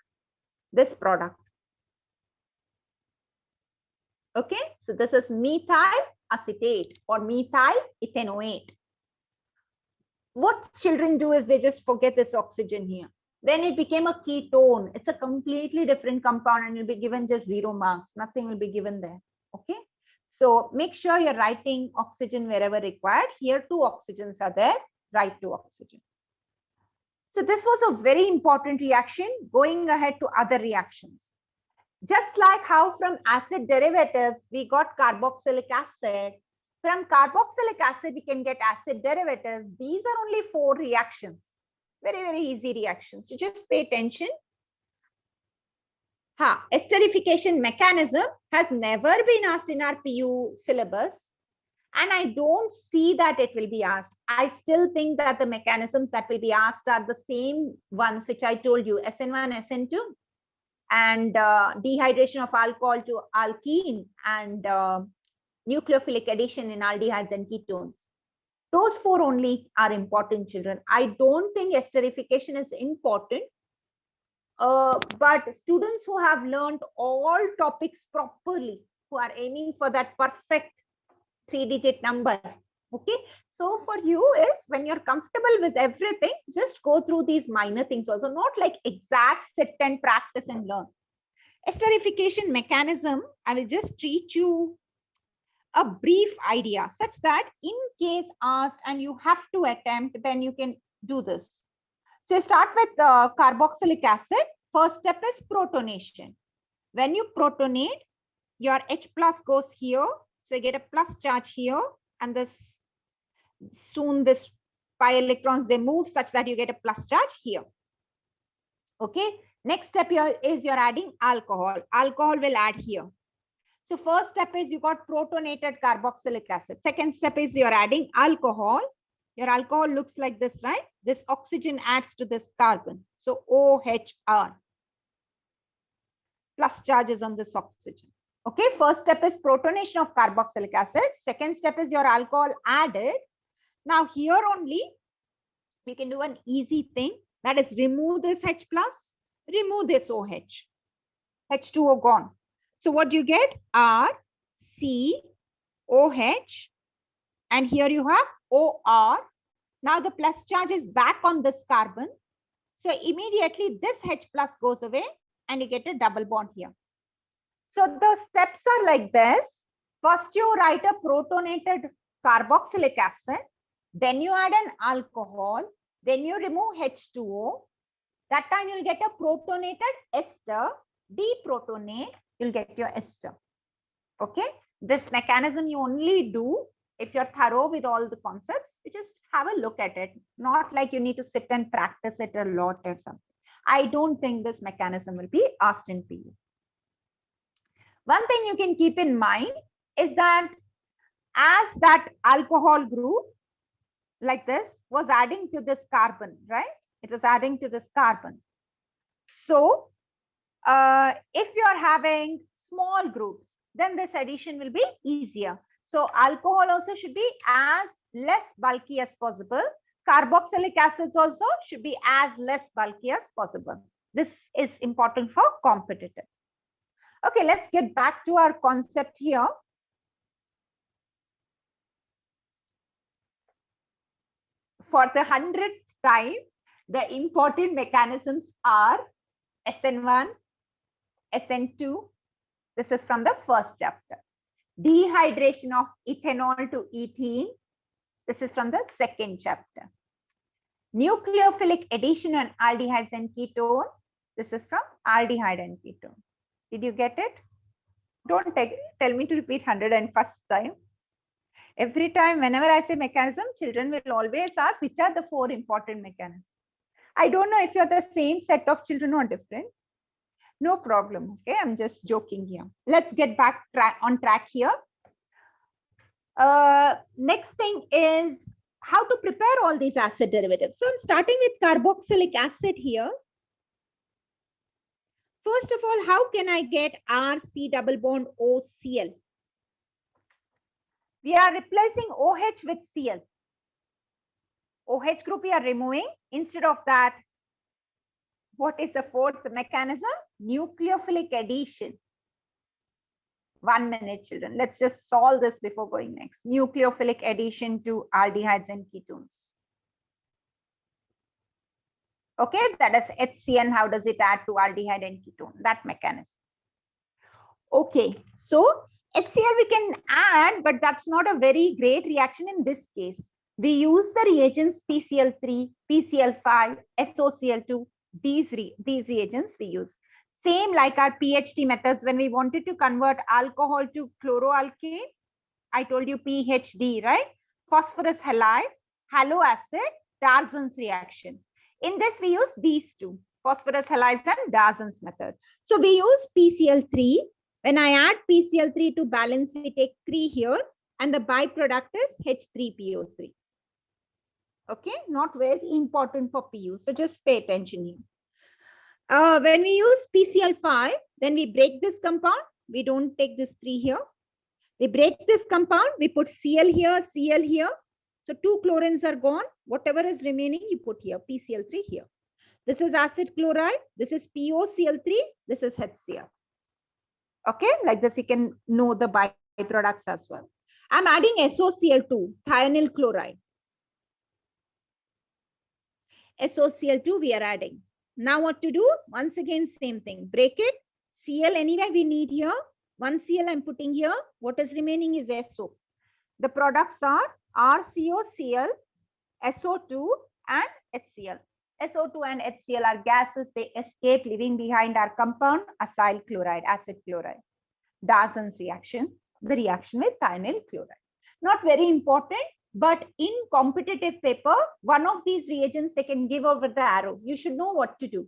this product. Okay, so this is methyl acetate or methyl ethanoate. What children do is they just forget this oxygen here. Then it became a ketone. It's a completely different compound and you'll be given just 0 marks. Nothing will be given there. Okay, so make sure you're writing oxygen wherever required. Here 2 oxygens are there. Write 2 oxygen. So this was a very important reaction. Going ahead to other reactions. Just like how from acid derivatives, we got carboxylic acid. From carboxylic acid, we can get acid derivatives. These are only 4 reactions. Very, very easy reactions. So just pay attention. Esterification mechanism has never been asked in our PU syllabus. And I don't see that it will be asked. I still think that the mechanisms that will be asked are the same ones which I told you, SN1, SN2, and dehydration of alcohol to alkene, and nucleophilic addition in aldehydes and ketones. Those 4 only are important, children. I don't think esterification is important. But students who have learned all topics properly, who are aiming for that perfect 3-digit number. Okay, so for you is when you're comfortable with everything, just go through these minor things also, not like exact sit and practice and learn. Esterification mechanism, I will just treat you a brief idea such that in case asked and you have to attempt, then you can do this. So you start with carboxylic acid. First step is protonation. When you protonate, your H plus goes here. So you get a plus charge here, and this soon this pi electrons, they move such that you get a plus charge here. Okay. Next step here is you're adding alcohol. Alcohol will add here. So first step is you got protonated carboxylic acid. Second step is you're adding alcohol. Your alcohol looks like this, right? This oxygen adds to this carbon. So OHR. Plus charges on this oxygen. Okay, first step is protonation of carboxylic acid. Second step is your alcohol added. Now here only we can do an easy thing, that is remove this H plus, remove this OH. H2O gone. So what do you get? R, C, OH, and here you have OR. Now the plus charge is back on this carbon. So immediately this H plus goes away and you get a double bond here. So the steps are like this. First you write a protonated carboxylic acid, then you add an alcohol, then you remove H2O. That time you'll get a protonated ester, deprotonate, you'll get your ester. Okay, this mechanism you only do if you're thorough with all the concepts. You just have a look at it, not like you need to sit and practice it a lot or something. I don't think this mechanism will be asked in PU. One thing you can keep in mind is that as that alcohol group like this was adding to this carbon, right? It was adding to this carbon. So if you are having small groups, then this addition will be easier. So alcohol also should be as less bulky as possible. Carboxylic acids also should be as less bulky as possible. This is important for competitive. Okay, let's get back to our concept here. For the 100th time, the important mechanisms are SN1, SN2. This is from the first chapter. Dehydration of ethanol to ethene. This is from the second chapter. Nucleophilic addition on aldehydes and ketone. This is from aldehyde and ketone. Did you get it? Don't tell me to repeat 101st time. Every time, whenever I say mechanism, children will always ask which are the 4 important mechanisms. I don't know if you're the same set of children or different. No problem. Okay, I'm just joking here. Let's get back on track here. Next thing is how to prepare all these acid derivatives. So I'm starting with carboxylic acid here. First of all, how can I get RC double bond OCl? We are replacing OH with Cl. OH group we are removing. Instead of that, what is the fourth mechanism? Nucleophilic addition. 1 minute, children. Let's just solve this before going next. Nucleophilic addition to aldehydes and ketones. Okay, that is HCN. How does it add to aldehyde and ketone? That mechanism. Okay, so HCl we can add, but that's not a very great reaction in this case. We use the reagents PCl3, PCl5, SOCl2. These reagents we use. Same like our PHT methods when we wanted to convert alcohol to chloroalkane. I told you PHD, right? Phosphorus halide, halo acid, Darzon's reaction. In this, we use these two, phosphorus halides and Darzon's method. So we use PCl3. When I add PCl3 to balance, we take 3 here, and the byproduct is H3PO3. Okay, not very important for PU. So just pay attention here. When we use PCl5, then we break this compound. We don't take this 3 here. We break this compound. We put Cl here, Cl here. So 2 chlorines are gone. Whatever is remaining, you put here, PCl3 here. This is acid chloride. This is POCl3. This is HCl. Okay, like this, you can know the byproducts as well. I'm adding SOCl2, thionyl chloride. SOCl2 we are adding. Now what to do? Once again, same thing. Break it. Cl anyway we need here. 1 Cl I'm putting here. What is remaining is SO. The products are RCOCl, SO2 and HCl. SO2 and HCl are gases. They escape, leaving behind our compound acyl chloride, acid chloride. Darson's reaction, the reaction with thionyl chloride. Not very important, but in competitive paper, one of these reagents they can give over the arrow. You should know what to do.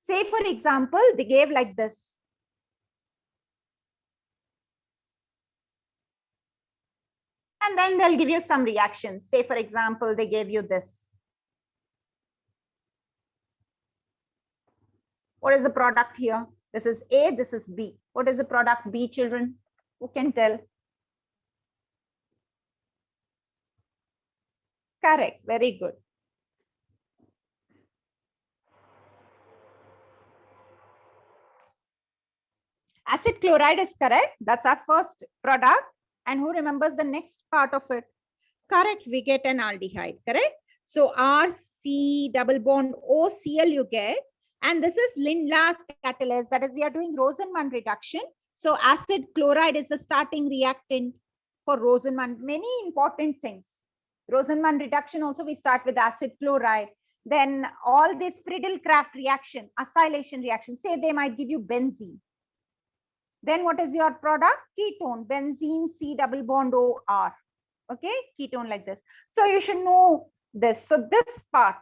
Say for example, they gave like this. And then they'll give you some reactions. Say for example, they gave you this. What is the product here? This is A, this is B. What is the product B, children? Who can tell? Correct, very good. Acid chloride is correct. That's our first product. And who remembers the next part of it? Correct, we get an aldehyde, correct? So RC double bond OCl you get. And this is Lindlar's catalyst. That is, we are doing Rosenman reduction. So acid chloride is the starting reactant for Rosenman. Many important things. Rosenman reduction also we start with acid chloride. Then all this Friedel-Crafts reaction, acylation reaction, say they might give you benzene. Then what is your product? Ketone, benzene C double bond OR. Okay, ketone like this. So you should know this. So this part,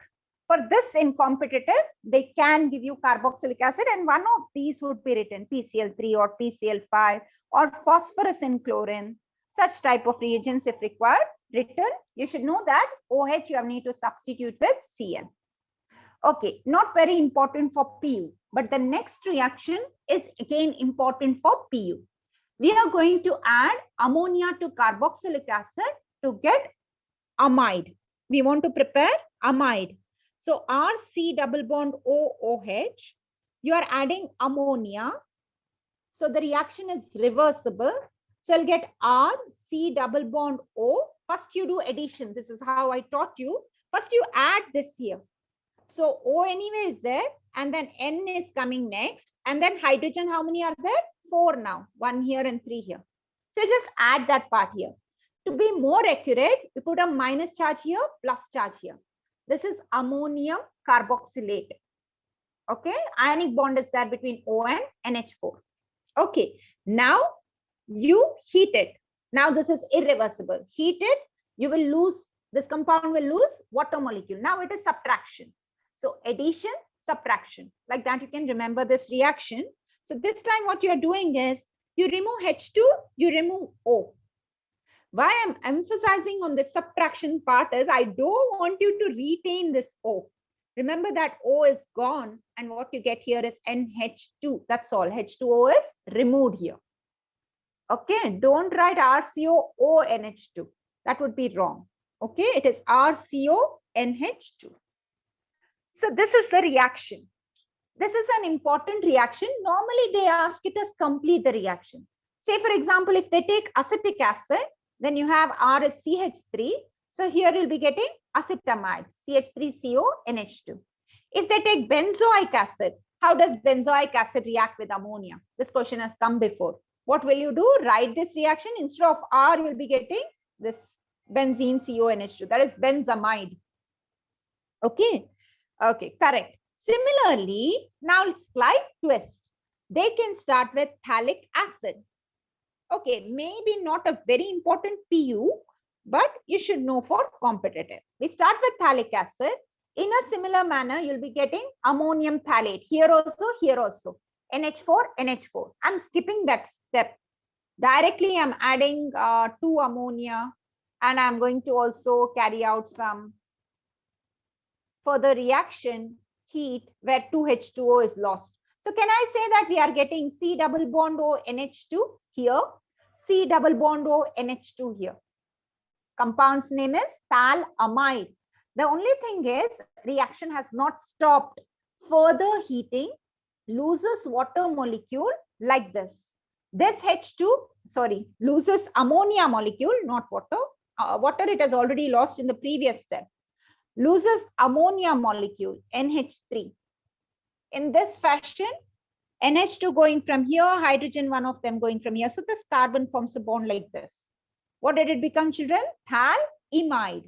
for this in competitive, they can give you carboxylic acid and one of these would be written PCl3 or PCl5 or phosphorus in chlorine. Such type of reagents if required, written. You should know that OH you have need to substitute with Cl. Okay, not very important for PU, but the next reaction is again important for PU. We are going to add ammonia to carboxylic acid to get amide. We want to prepare amide. So RC double bond OOH, you are adding ammonia. So the reaction is reversible. So I'll get RC double bond O. First you do addition. This is how I taught you. First you add this here. So O anyway is there and then N is coming next. And then hydrogen, how many are there? 4 now. 1 here and 3 here. So just add that part here. To be more accurate, we put a minus charge here, plus charge here. This is ammonium carboxylate. Okay, ionic bond is there between O and NH4. Okay, now you heat it. Now this is irreversible. Heat it, you will lose, this compound will lose water molecule. Now it is subtraction. So addition, subtraction. Like that you can remember this reaction. So this time what you are doing is, you remove H2, you remove O. Why I'm emphasizing on the subtraction part is I don't want you to retain this O. Remember that O is gone and what you get here is NH2. That's all. H2O is removed here. Okay, don't write RCOONH2. That would be wrong. Okay, it is RCONH2. So this is the reaction. This is an important reaction. Normally they ask it as complete the reaction. Say for example, if they take acetic acid, then you have R is CH3. So here you'll be getting acetamide, CH3CONH2. If they take benzoic acid, how does benzoic acid react with ammonia? This question has come before. What will you do? Write this reaction. Instead of R, you'll be getting this benzene CONH2. That is benzamide. Okay. Okay, correct. Similarly, now slight twist. They can start with phthalic acid. Okay, maybe not a very important PU, but you should know for competitive. We start with phthalic acid. In a similar manner, you'll be getting ammonium phthalate. Here also, here also. NH4, NH4. I'm skipping that step. Directly, I'm adding 2 ammonia and I'm going to also carry out some further reaction, heat, where 2H2O is lost. So can I say that we are getting C double bond O NH2 here, C double bond O NH2 here. Compound's name is phthalamide. The only thing is reaction has not stopped. Further heating loses water molecule like this. This H2, loses ammonia molecule, not water. Water it has already lost in the previous step. Loses ammonia molecule, NH3. In this fashion, NH2 going from here, hydrogen, one of them going from here. So this carbon forms a bond like this. What did it become, children? Thalimide.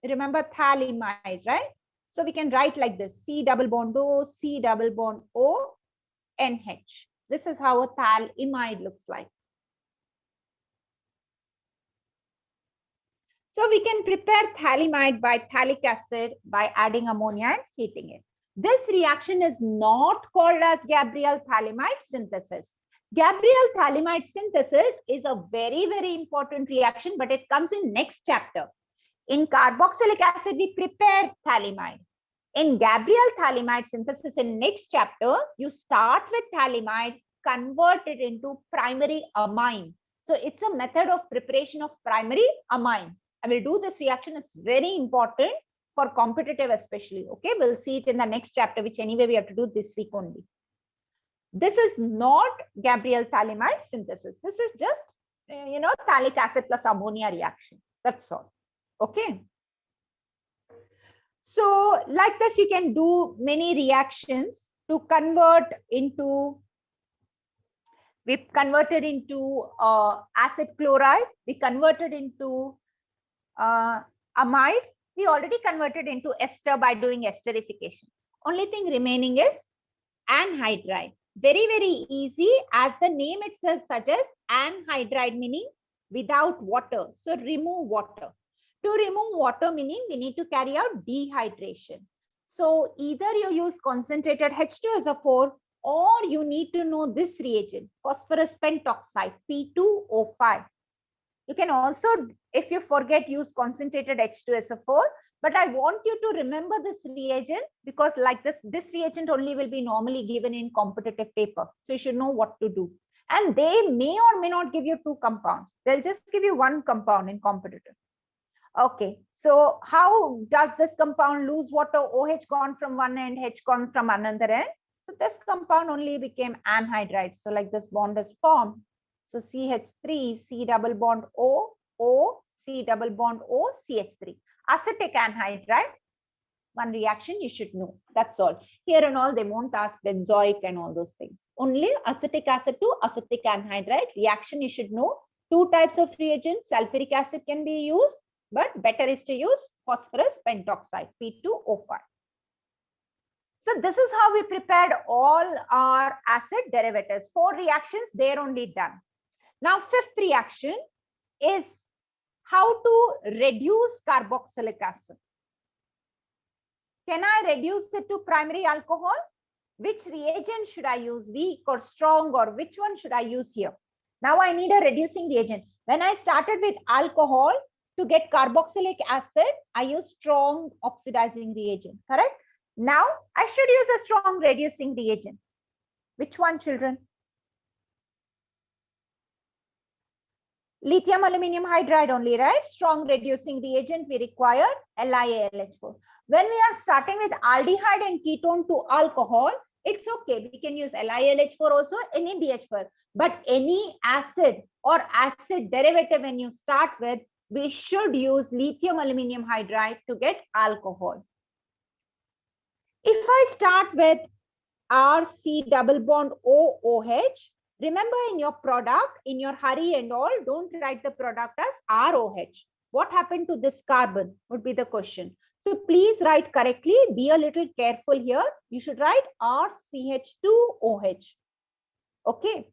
Remember thalimide, right? So we can write like this, C double bond O, C double bond O, NH. This is how a thalimide looks like. So we can prepare thalimide by phthalic acid by adding ammonia and heating it. This reaction is not called as Gabriel thalimide synthesis. Gabriel thalimide synthesis is a very, very important reaction, but it comes in next chapter. In carboxylic acid, we prepare thalimide. In Gabriel thalimide synthesis in next chapter, you start with thalimide, convert it into primary amine. So it's a method of preparation of primary amine. I will do this reaction. It's very important for competitive especially. Okay, we'll see it in the next chapter, which anyway we have to do this week only. This is not Gabriel thalimide synthesis. This is just, phthalic acid plus ammonia reaction. That's all. Okay. So like this, you can do many reactions to convert into, we converted into acid chloride, we converted into amide, we already converted into ester by doing esterification. Only thing remaining is anhydride. Very, very easy, as the name itself suggests, anhydride meaning without water. So remove water. To remove water meaning we need to carry out dehydration. So either you use concentrated H2SO4 or you need to know this reagent, phosphorus pentoxide, P2O5. You can also, if you forget, use concentrated H2SO4. But I want you to remember this reagent because like this reagent only will be normally given in competitive paper. So you should know what to do. And they may or may not give you two compounds. They'll just give you one compound in competitive. Okay, so how does this compound lose water? OH gone from one end, H gone from another end. So this compound only became anhydride. So like this bond is formed. So CH3, C double bond O, O, C double bond O, CH3. Acetic anhydride, one reaction you should know. That's all. Here and all, they won't ask benzoic and all those things. Only acetic acid to acetic anhydride reaction you should know. Two types of reagents, sulfuric acid can be used, but better is to use phosphorus pentoxide, P2O5. So this is how we prepared all our acid derivatives. 4 reactions, they're only done. Now, 5th reaction is how to reduce carboxylic acid. Can I reduce it to primary alcohol? Which reagent should I use, weak or strong, or which one should I use here? Now I need a reducing reagent. When I started with alcohol, to get carboxylic acid, I use strong oxidizing reagent, correct? Now I should use a strong reducing reagent. Which one, children? Lithium aluminum hydride only, right? Strong reducing reagent we require LiAlH4. When we are starting with aldehyde and ketone to alcohol, it's okay. We can use LiAlH4 also, any BH4. But any acid or acid derivative when you start with, we should use lithium aluminum hydride to get alcohol. If I start with RC double bond OOH, remember in your product, in your hurry and all, don't write the product as ROH. What happened to this carbon would be the question. So please write correctly. Be a little careful here. You should write RCH2OH. Okay.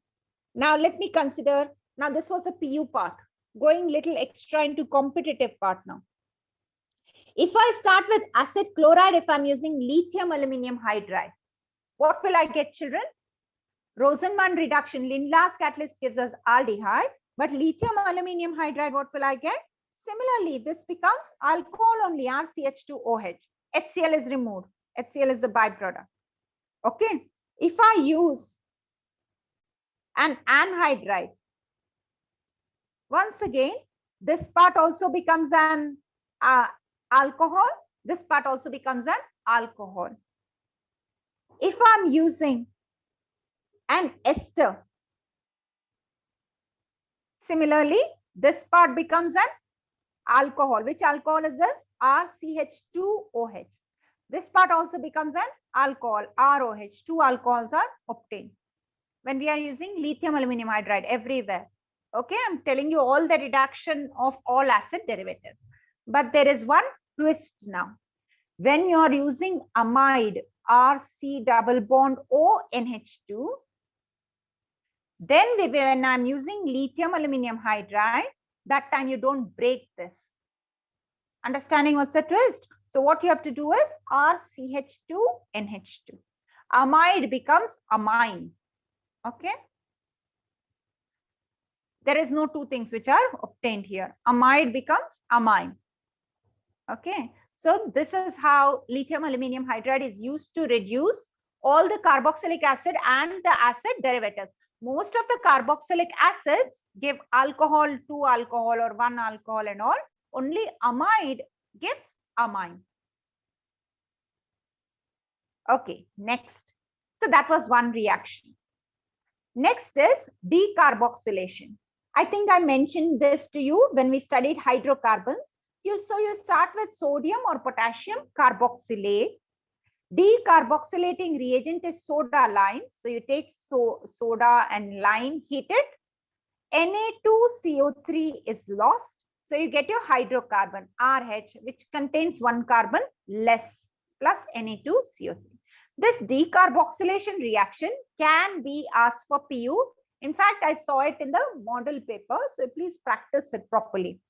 Now let me consider. Now this was the PU part. Going little extra into competitive part now. If I start with acid chloride, if I'm using lithium aluminum hydride, what will I get, children? Rosenbaum reduction. Lindlar's catalyst gives us aldehyde, but lithium aluminum hydride, what will I get? Similarly, this becomes alcohol only, RCH2OH. HCl is removed. HCl is the byproduct. Okay. If I use an anhydride, once again, this part also becomes an alcohol. This part also becomes an alcohol. If I'm using an ester, similarly, this part becomes an alcohol. Which alcohol is this? RCH2OH. This part also becomes an alcohol, ROH. 2 alcohols are obtained. when we are using lithium aluminum hydride everywhere. Okay, I'm telling you all the reduction of all acid derivatives. But there is one twist now. When you are using amide, RC double bond O NH2, then when I'm using lithium aluminum hydride, that time you don't break this. Understanding what's the twist? So what you have to do is RCH2 NH2. Amide becomes amine. Okay. There is no two things which are obtained here. Amide becomes amine. Okay. So this is how lithium aluminum hydride is used to reduce all the carboxylic acid and the acid derivatives. Most of the carboxylic acids give alcohol, 2 alcohol or 1 alcohol and all. Only amide gives amine. Okay, next. So that was one reaction. Next is decarboxylation. I think I mentioned this to you when we studied hydrocarbons. So you start with sodium or potassium carboxylate. Decarboxylating reagent is soda lime. So you take soda and lime, heat it. Na2CO3 is lost. So you get your hydrocarbon RH, which contains one carbon less, plus Na2CO3. This decarboxylation reaction can be asked for PU. In fact, I saw it in the model paper. So please practice it properly.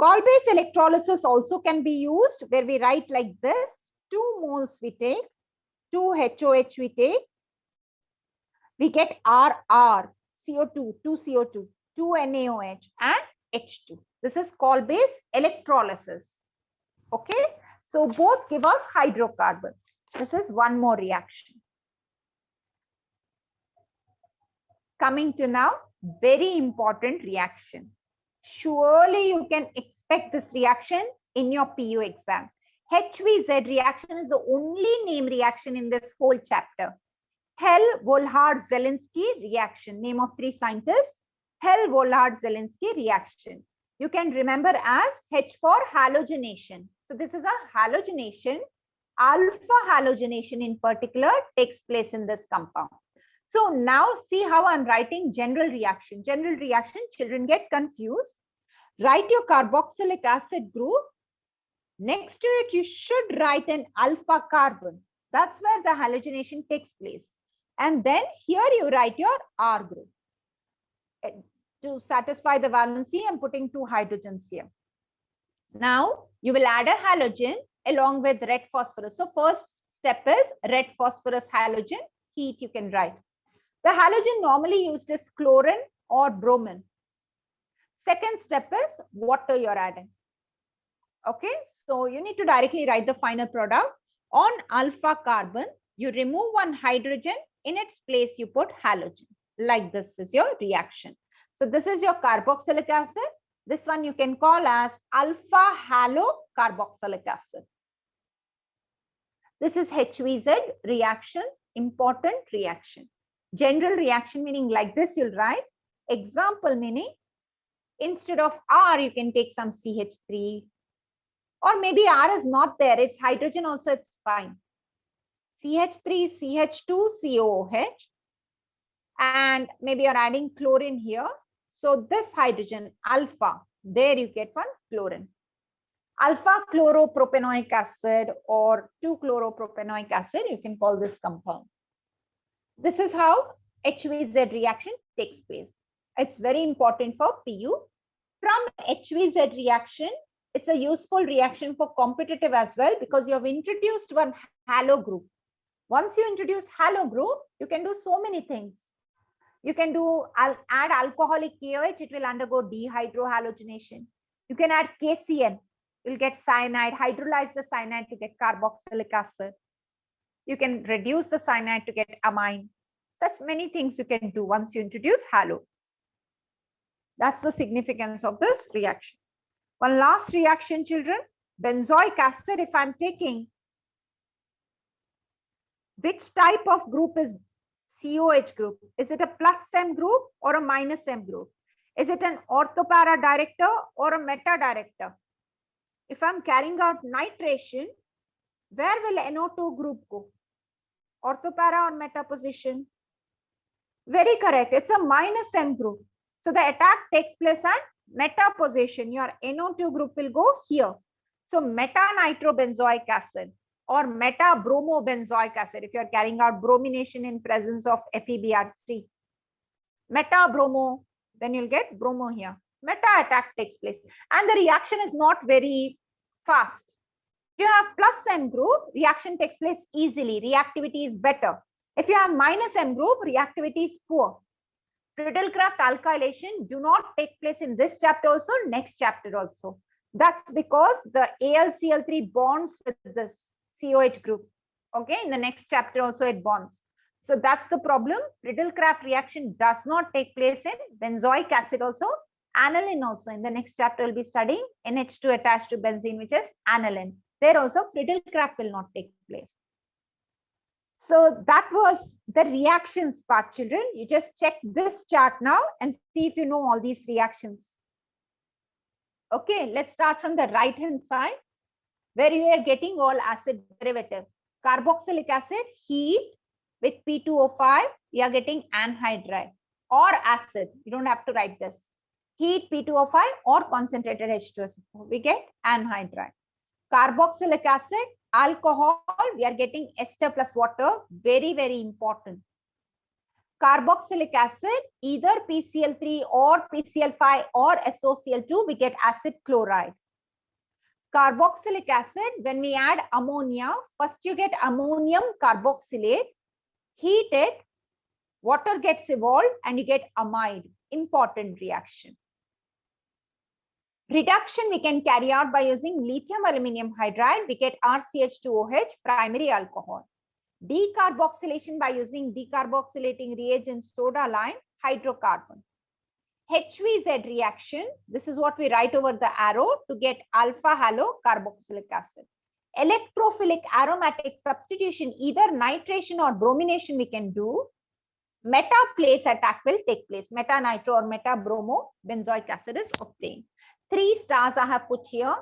Col-based electrolysis also can be used, where we write like this: 2 moles we take, 2 HOH we take, we get RR, CO2, 2 CO2, 2 NaOH and H2. This is col-based electrolysis. Okay, so both give us hydrocarbon. This is one more reaction. Coming to now, very important reaction. Surely you can expect this reaction in your PU exam. HVZ reaction is the only name reaction in this whole chapter. Hell-Volhard-Zelinsky reaction, name of 3 scientists. Hell-Volhard-Zelinsky reaction. You can remember as H for halogenation. So this is a halogenation. Alpha halogenation in particular takes place in this compound. So now see how I'm writing general reaction. General reaction, children get confused. Write your carboxylic acid group. Next to it, you should write an alpha carbon. That's where the halogenation takes place. And then here you write your R group. To satisfy the valency, I'm putting 2 hydrogens here. Now you will add a halogen along with red phosphorus. So first step is red phosphorus halogen. Heat you can write. The halogen normally used is chlorine or bromine. Second step is water you're adding. Okay, so you need to directly write the final product. On alpha carbon, you remove 1 hydrogen. In its place, you put halogen. Like this is your reaction. So this is your carboxylic acid. This one you can call as alpha halocarboxylic acid. This is HVZ reaction, important reaction. General reaction meaning like this you'll write. Example meaning instead of R, you can take some CH3. Or maybe R is not there. It's hydrogen also, it's fine. CH3, CH2, COOH. And maybe you're adding chlorine here. So this hydrogen, alpha, there you get one chlorine. Alpha chloropropanoic acid or 2-chloropropanoic acid, you can call this compound. This is how HVZ reaction takes place. It's very important for PU. From HVZ reaction, it's a useful reaction for competitive as well because you have introduced one halo group. Once you introduce halo group, you can do so many things. You can add alcoholic KOH, it will undergo dehydrohalogenation. You can add KCN, you'll get cyanide, hydrolyze the cyanide to get carboxylic acid. You can reduce the cyanide to get amine. Such many things you can do once you introduce halo. That's the significance of this reaction. One last reaction, children. Benzoic acid, if I'm taking, which type of group is COH group? Is it a plus M group or a minus M group? Is it an orthopara director or a meta director? If I'm carrying out nitration, where will NO2 group go? Orthopara or meta position? Very correct. It's a minus M group. So the attack takes place at meta position. Your NO2 group will go here. So meta-nitrobenzoic acid or meta-bromobenzoic acid if you're carrying out bromination in presence of FeBr3. Meta-bromo, then you'll get bromo here. Meta attack takes place. And the reaction is not very fast. If you have plus M group, reaction takes place easily. Reactivity is better. If you have minus M group, reactivity is poor. Friedel-Crafts alkylation do not take place in this chapter also, next chapter also. That's because the AlCl3 bonds with this COH group. Okay, in the next chapter also it bonds. So that's the problem. Friedel-Crafts reaction does not take place in benzoic acid also, aniline also. In the next chapter we'll be studying NH2 attached to benzene, which is aniline. There also Friedel-Crafts will not take place. So that was the reactions part, children. You just check this chart now and see if you know all these reactions. Okay, let's start from the right hand side where we are getting all acid derivative. Carboxylic acid, heat with P2O5, we are getting anhydride or acid. You don't have to write this. Heat P2O5 or concentrated H2SO4, we get anhydride. Carboxylic acid, alcohol, we are getting ester plus water, very, very important. Carboxylic acid, either PCl3 or PCl5 or SOCl2, we get acid chloride. Carboxylic acid, when we add ammonia, first you get ammonium carboxylate, heat it, water gets evolved and you get amide, important reaction. Reduction we can carry out by using lithium aluminum hydride, we get RCH2OH, primary alcohol. Decarboxylation by using decarboxylating reagent soda lime, hydrocarbon. HVZ reaction, this is what we write over the arrow to get alpha halo carboxylic acid. Electrophilic aromatic substitution, either nitration or bromination we can do. Meta place attack will take place. Meta nitro or meta bromo benzoic acid is obtained. 3 stars I have put here.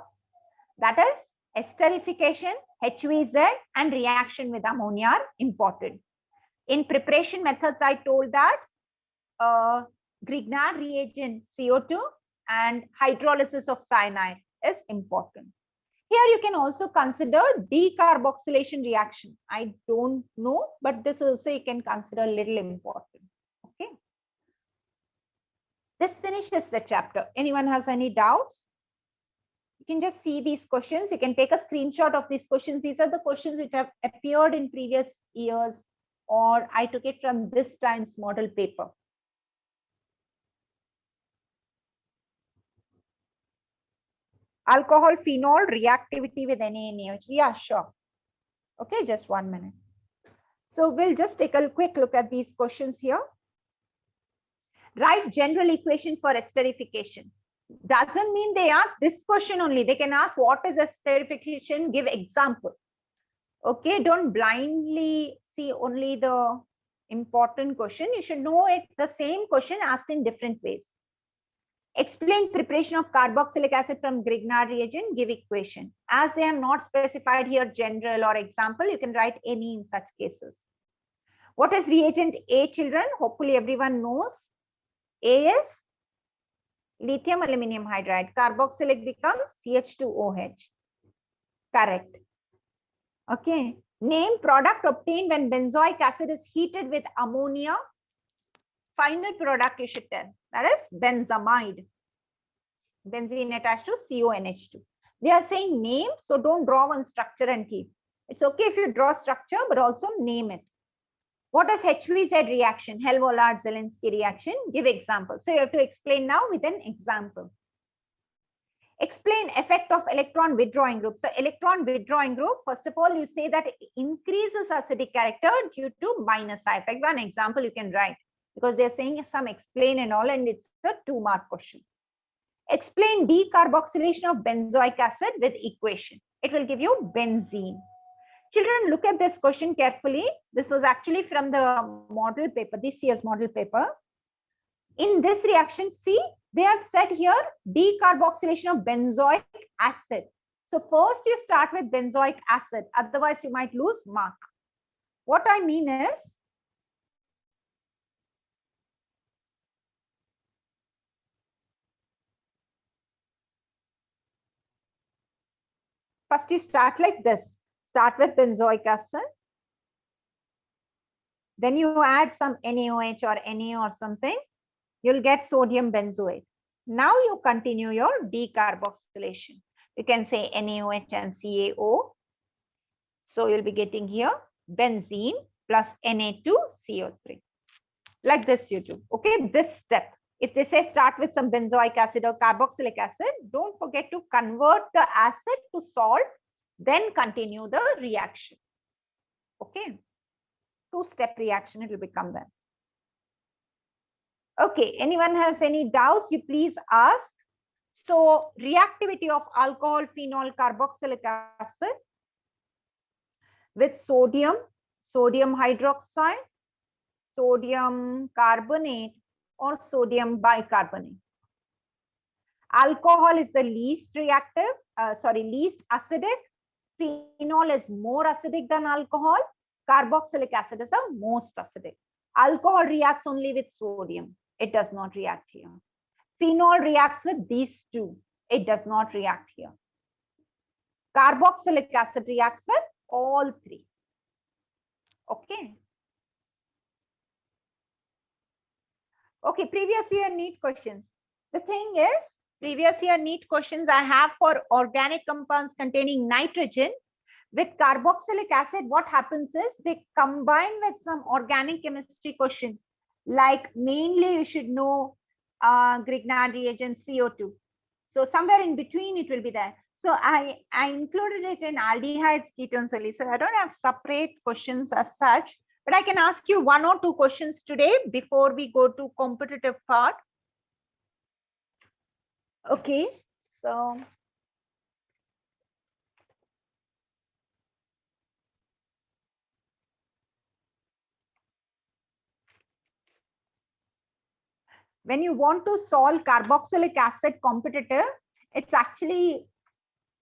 That is esterification, HVZ and reaction with ammonia are important. In preparation methods, I told that Grignard reagent CO2 and hydrolysis of cyanide is important. Here you can also consider decarboxylation reaction. I don't know, but this also you can consider a little important. Okay. This finishes the chapter. Anyone has any doubts? You can just see these questions. You can take a screenshot of these questions. These are the questions which have appeared in previous years, or I took it from this time's model paper. Alcohol phenol reactivity with NaNH. Yeah, sure. Okay, just 1 minute. So we'll just take a quick look at these questions here. Write general equation for esterification. Doesn't mean they ask this question only. They can ask what is esterification, give example. Okay, don't blindly see only the important question. You should know it, the same question asked in different ways. Explain preparation of carboxylic acid from Grignard reagent, give equation. As they have not specified here general or example, you can write any in such cases. What is reagent A, children? Hopefully everyone knows. A is lithium aluminum hydride. Carboxylic becomes CH2OH. Correct. Okay. Name product obtained when benzoic acid is heated with ammonia. Final product you should tell. That is benzamide. Benzene attached to CONH2. They are saying name, so don't draw one structure and keep. It's okay if you draw structure, but also name it. What is HVZ reaction? Hell-Vollard-Zelinsky reaction. Give example. So you have to explain now with an example. Explain effect of electron withdrawing group. So electron withdrawing group, first of all, you say that it increases acidic character due to minus I effect. One example you can write because they're saying some explain and all, and it's a 2-mark question. Explain decarboxylation of benzoic acid with equation. It will give you benzene. Children, look at this question carefully. This was actually from the model paper, this year's model paper. In this reaction, see, they have said here decarboxylation of benzoic acid. So first you start with benzoic acid, otherwise you might lose mark. What I mean is, First you start like this. Start with benzoic acid. Then you add some NaOH or Na or something. You'll get sodium benzoate. Now you continue your decarboxylation. You can say NaOH and CaO. So you'll be getting here benzene plus Na2CO3. Like this you do. Okay, this step. If they say start with some benzoic acid or carboxylic acid, don't forget to convert the acid to salt, then continue the reaction. Okay, two-step reaction it will become then. Okay, anyone has any doubts, you please ask. So reactivity of alcohol phenol carboxylic acid with sodium hydroxide, sodium carbonate, or sodium bicarbonate. Alcohol is the least reactive, least acidic. Phenol is more acidic than alcohol. Carboxylic acid is the most acidic. Alcohol reacts only with sodium. It does not react here. Phenol reacts with these two. It does not react here. Carboxylic acid reacts with all three. Okay. Okay, previous year NEET questions. The thing is, previous year NEET questions I have for organic compounds containing nitrogen. With carboxylic acid, what happens is they combine with some organic chemistry question. Like mainly you should know Grignard reagent CO2. So somewhere in between it will be there. So I included it in aldehydes, ketones only. So I don't have separate questions as such, but I can ask you one or two questions today before we go to competitive part. Okay, so when you want to solve carboxylic acid competitive, it's actually,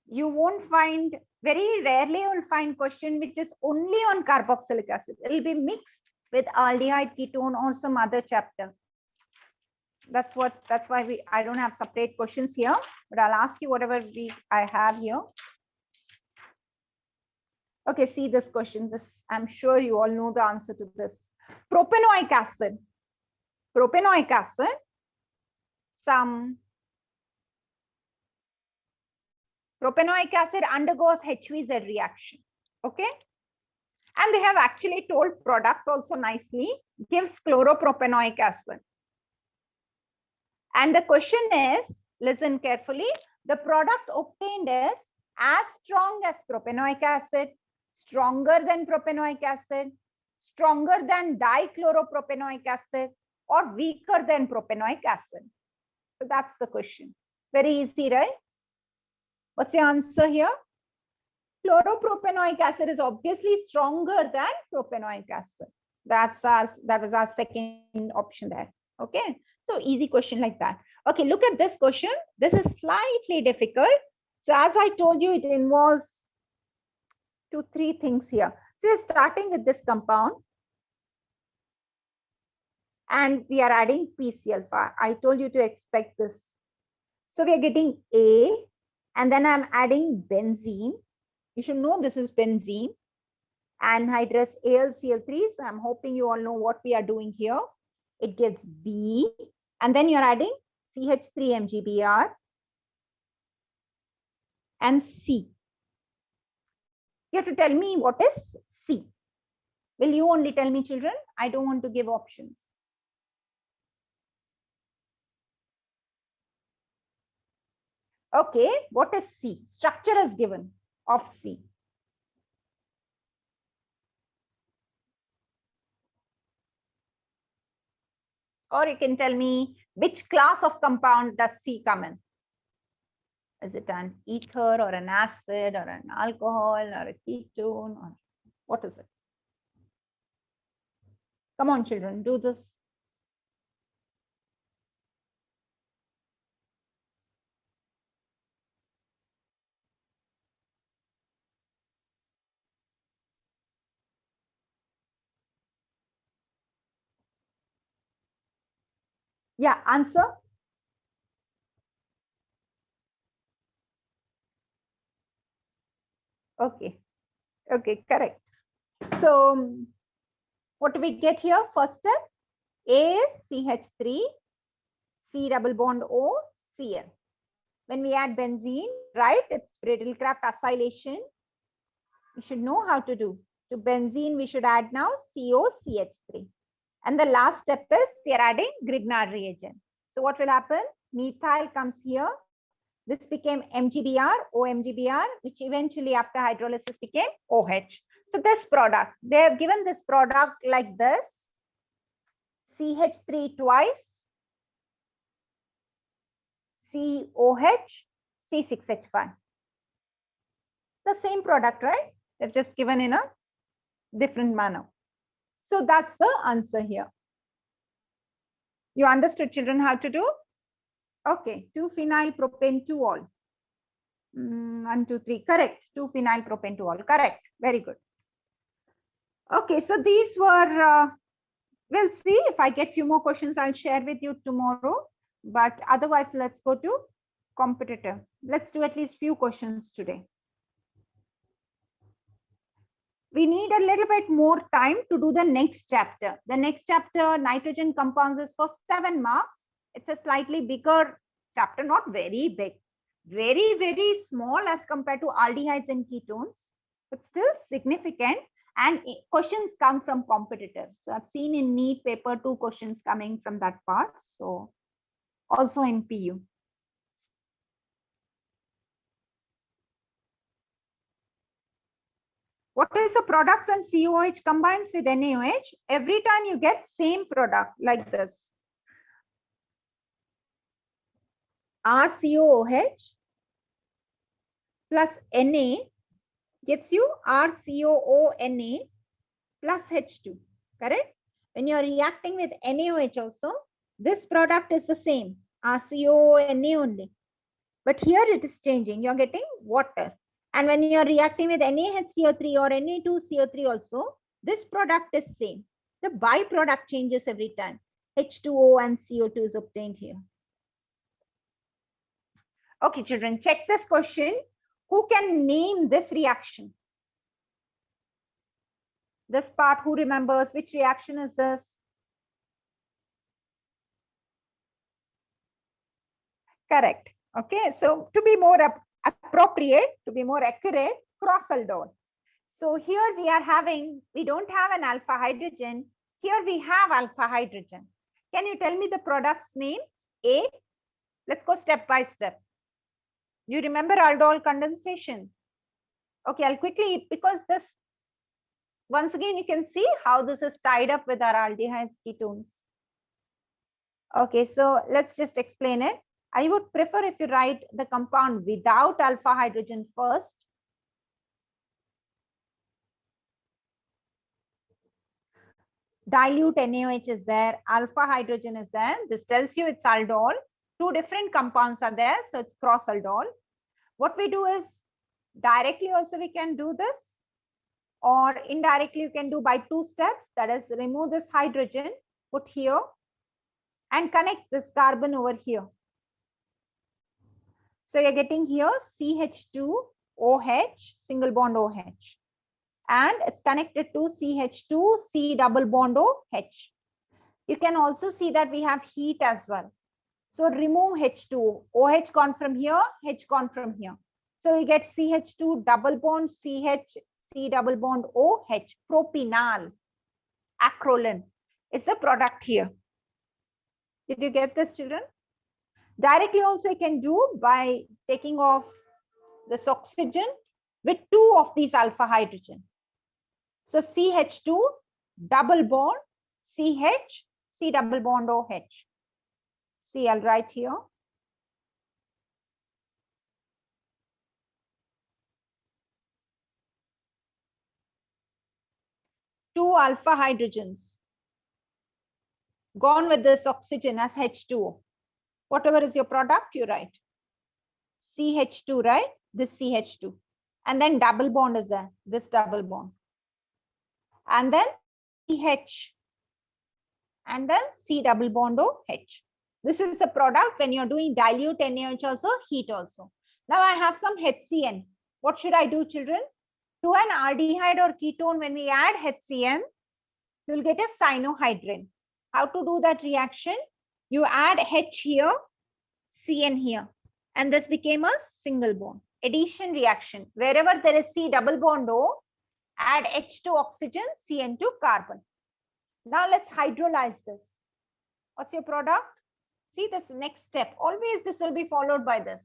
you won't find, very rarely you'll find question which is only on carboxylic acid. It'll be mixed with aldehyde, ketone, or some other chapter. That's why I don't have separate questions here, but I'll ask you whatever I have here. Okay, see this question. This, I'm sure you all know the answer to this. Propanoic acid. Propanoic acid, some propanoic acid undergoes HVZ reaction. Okay. And they have actually told product also nicely, gives chloropropanoic acid. And the question is, listen carefully, the product obtained is as strong as propanoic acid, stronger than propanoic acid, stronger than dichloropropanoic acid, or weaker than propanoic acid. So that's the question. Very easy, right? What's the answer here? Chloropropanoic acid is obviously stronger than propanoic acid. That was our second option there. Okay, so easy question like that. Okay, look at this question. This is slightly difficult. So as I told you, it involves 2-3 things here. So we're starting with this compound. And we are adding PCl5. I told you to expect this. So we are getting A, and then I'm adding benzene. You should know this is benzene. Anhydrous AlCl3. So I'm hoping you all know what we are doing here. It gives B, and then you're adding CH3MgBr and C. You have to tell me what is C. Will you only tell me, children? I don't want to give options. Okay, what is C? Structure is given of C. Or you can tell me which class of compound does C come in? Is it an ether or an acid or an alcohol or a ketone, or what is it? Come on, children, do this. Yeah, answer. Okay. Okay, correct. So what do we get here? First step, A is CH3, C double bond O, Cl. When we add benzene, right, it's Friedel-Crafts acylation. We should know how to do. To benzene, we should add now COCH3. And the last step is we are adding Grignard reagent. So what will happen? Methyl comes here. This became MgBr, OMgBr, which eventually after hydrolysis became OH. So this product, they have given this product like this, CH3 twice, COH, C6H5. The same product, right? They've just given in a different manner. So that's the answer here. You understood, children, how to do? Okay, 2-phenyl propane 2-ol. 1, 2, 3, correct. 2-phenyl propane 2-ol, correct. Very good. Okay, so these were, we'll see if I get few more questions, I'll share with you tomorrow. But otherwise, let's go to competitive. Let's do at least few questions today. We need a little bit more time to do the next chapter. The next chapter, nitrogen compounds, is for 7 marks. It's a slightly bigger chapter, not very big, very, very small as compared to aldehydes and ketones, but still significant. And questions come from competitive. So I've seen in NEET paper 2 questions coming from that part. So also in PU. What is the product when COH combines with NaOH? Every time you get same product like this. RCOOH plus Na gives you RCOONA plus H2, correct? When you're reacting with NaOH also, this product is the same, RCOONA only. But here it is changing, you're getting water. And when you're reacting with NaHCO3 or Na2CO3 also, this product is same. The byproduct changes every time. H2O and CO2 is obtained here. Okay, children, check this question. Who can name this reaction? This part, who remembers? Which reaction is this? Correct. Okay, so to be more appropriate, to be more accurate, cross-aldol. So here we are having, we don't have an alpha hydrogen. Here we have alpha hydrogen. Can you tell me the product's name? A. Let's go step by step. You remember aldol condensation? Okay, I'll quickly, because this, once again, you can see how this is tied up with our aldehydes ketones. Okay, so let's just explain it. I would prefer if you write the compound without alpha hydrogen first. Dilute NaOH is there, alpha hydrogen is there. This tells you it's aldol. 2 different compounds are there, so it's cross aldol. What we do is directly also we can do this, or indirectly you can do by 2 steps. That is, remove this hydrogen, put here, and connect this carbon over here. So you're getting here CH2OH, single bond OH. And it's connected to CH2, C double bond OH. You can also see that we have heat as well. So remove H2, OH gone from here, H gone from here. So you get CH2 double bond CH, C double bond OH, propanol, acrolein is the product here. Did you get this, children? Directly also you can do by taking off this oxygen with 2 of these alpha hydrogen. So CH2 double bond CH, C double bond OH. See, I'll write here. Two alpha hydrogens gone with this oxygen as H2O. Whatever is your product, you write. CH2, right? This CH2. And then double bond is there, this double bond. And then CH. And then C double bond OH. This is the product when you're doing dilute NaOH also, heat also. Now I have some HCN. What should I do, children? To an aldehyde or ketone, when we add HCN, you'll get a cyanohydrin. How to do that reaction? You add H here, CN here, and this became a single bond. Addition reaction. Wherever there is C double bond O, add H to oxygen, CN to carbon. Now let's hydrolyze this. What's your product? See this next step. Always this will be followed by this.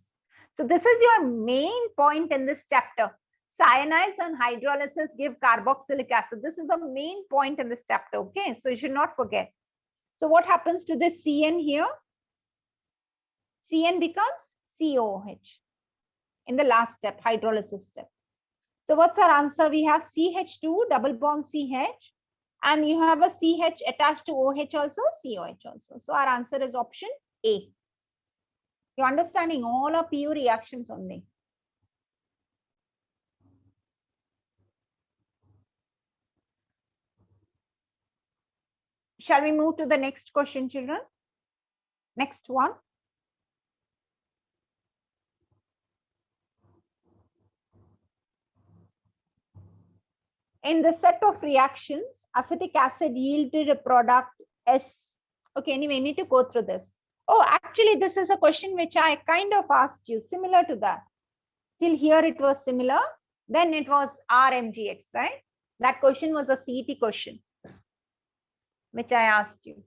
So this is your main point in this chapter. Cyanides on hydrolysis give carboxylic acid. This is the main point in this chapter. Okay, so you should not forget. So what happens to this CN here? CN becomes COOH in the last step, hydrolysis step. So what's our answer? We have CH2 double bond CH, and you have a CH attached to OH also, COH also. So our answer is option A. You're understanding all are PU reactions only. Shall we move to the next question, children? Next one. In the set of reactions, acetic acid yielded a product S. Okay, anyway, I need to go through this. Oh, actually, this is a question which I kind of asked you, similar to that. Till here it was similar. Then it was RMGX, right? That question was a CET question, which I asked you.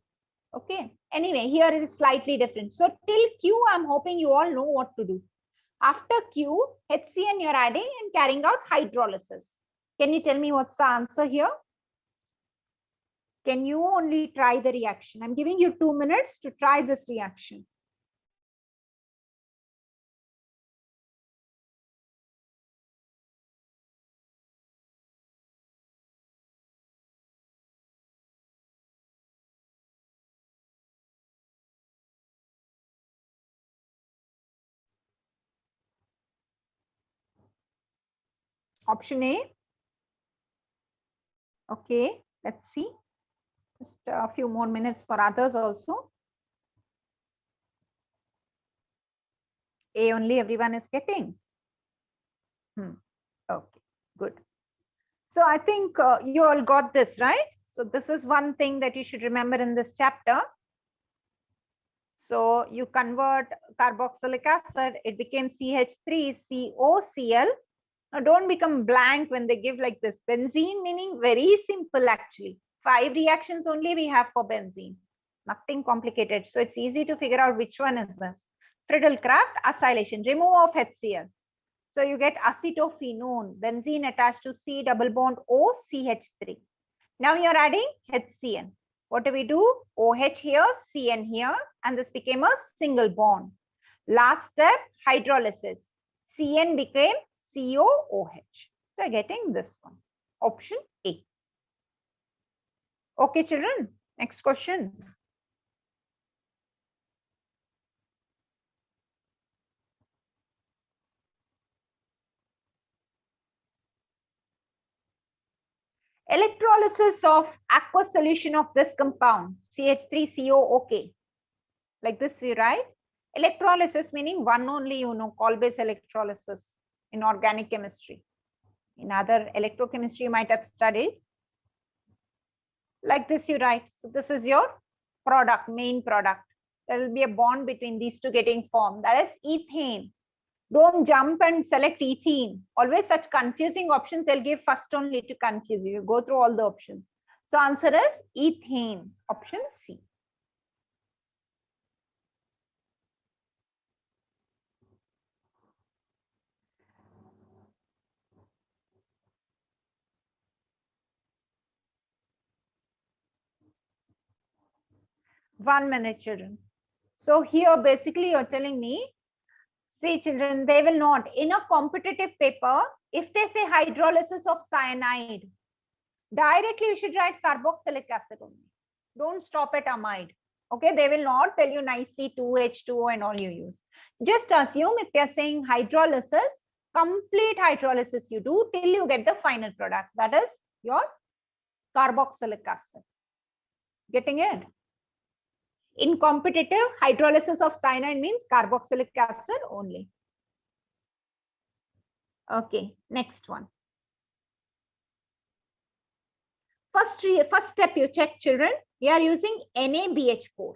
Okay. Anyway, here it is slightly different. So till Q, I'm hoping you all know what to do. After Q, HCN you're adding and carrying out hydrolysis. Can you tell me what's the answer here? Can you only try the reaction? I'm giving you 2 minutes to try this reaction. Option A. Okay, let's see. Just a few more minutes for others also. A only everyone is getting. Okay, good. So I think you all got this, right? So this is one thing that you should remember in this chapter. So you convert carboxylic acid, it became CH3COCl. Now don't become blank when they give like this. Benzene meaning very simple actually. 5 reactions only we have for benzene. Nothing complicated. So it's easy to figure out which one is this. Friedel-Crafts acylation, remove of HCl. So you get acetophenone, benzene attached to C double bond O CH3. Now you're adding HCN. What do we do? OH here, CN here, and this became a single bond. Last step, hydrolysis. CN became COOH. So getting this one. Option A. Okay, children. Next question. Electrolysis of aqueous solution of this compound, CH3COOK. Like this we write. Electrolysis meaning one only, you know, Kolbe's electrolysis in organic chemistry. In other electrochemistry, you might have studied. Like this you write. So this is your product, main product. There will be a bond between these two getting formed. That is ethane. Don't jump and select ethene. Always such confusing options they'll give first only to confuse you. You go through all the options. So answer is ethane, option C. One minute, children. So here basically you're telling me, see children, they will not. In a competitive paper, if they say hydrolysis of cyanide, directly you should write carboxylic acid only. Don't stop at amide. Okay, they will not tell you nicely 2H2O and all you use. Just assume if they're saying hydrolysis, complete hydrolysis you do till you get the final product. That is your carboxylic acid. Getting it? In competitive, hydrolysis of cyanide means carboxylic acid only. Okay, next one. First step you check, children. We are using NaBH4.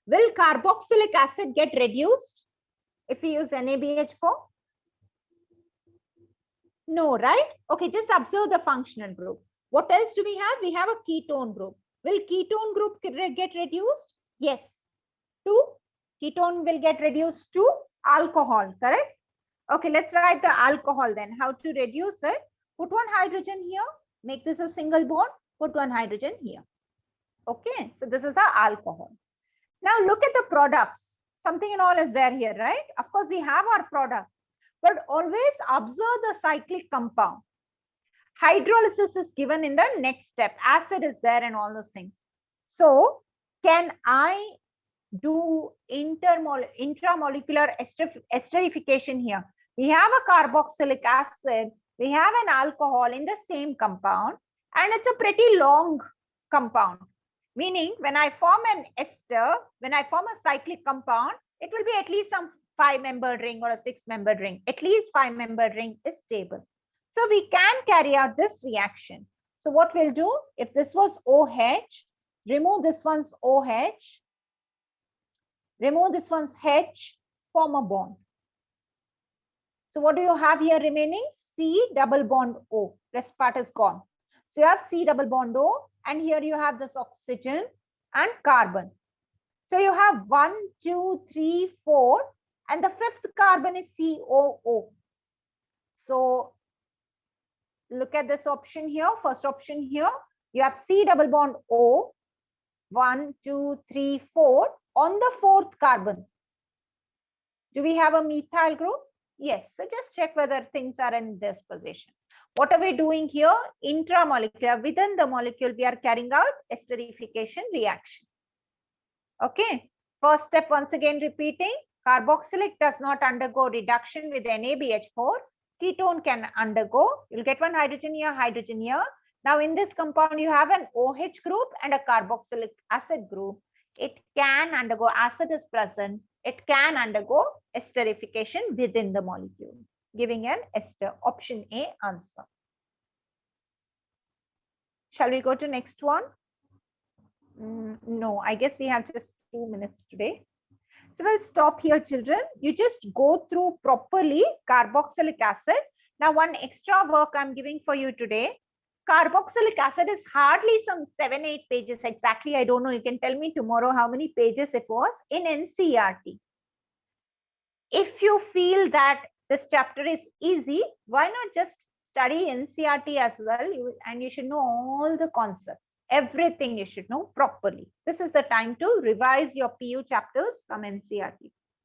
Will carboxylic acid get reduced if we use NaBH4? No, right? Okay, just observe the functional group. What else do we have? We have a ketone group. Will ketone group get reduced? Yes. Ketone will get reduced to alcohol, correct? Okay, let's write the alcohol then. How to reduce it? Put one hydrogen here. Make this a single bond. Put one hydrogen here. Okay, so this is the alcohol. Now look at the products. Something and all is there here, right? Of course, we have our product, but always observe the cyclic compound. Hydrolysis is given in the next step. Acid is there and all those things. So can I do intramolecular esterification here? We have a carboxylic acid, we have an alcohol in the same compound, and it's a pretty long compound. Meaning when I form an ester, when I form a cyclic compound, it will be at least some 5-membered ring or a 6-membered ring. At least 5-membered ring is stable. So we can carry out this reaction. So what we'll do, if this was OH, remove this one's OH, remove this one's H, form a bond. So what do you have here remaining? C double bond O. Rest part is gone. So you have C double bond O, and here you have this oxygen and carbon. So you have 1, 2, 3, 4, and the 5th carbon is COO. So look at this option here. First option here, you have C double bond O, 1, 2, 3, 4. On the 4th carbon, do we have a methyl group? Yes. So just check whether things are in this position. What are we doing here? Intramolecular, within the molecule, we are carrying out esterification reaction. Okay. First step, once again repeating, carboxylic does not undergo reduction with NaBH4. Ketone can undergo. You'll get one hydrogen here, hydrogen here. Now in this compound, you have an OH group and a carboxylic acid group. It can undergo, acid is present, it can undergo esterification within the molecule, giving an ester. Option A answer. Shall we go to next one? No, I guess we have just 2 minutes today. So we'll stop here, children. You just go through properly carboxylic acid. Now one extra work I'm giving for you today. Carboxylic acid is hardly some 7-8 pages exactly. I don't know. You can tell me tomorrow how many pages it was in NCERT. If you feel that this chapter is easy, why not just study NCERT as well? And you should know all the concepts. Everything you should know properly. This is the time to revise your PU chapters from NCERT.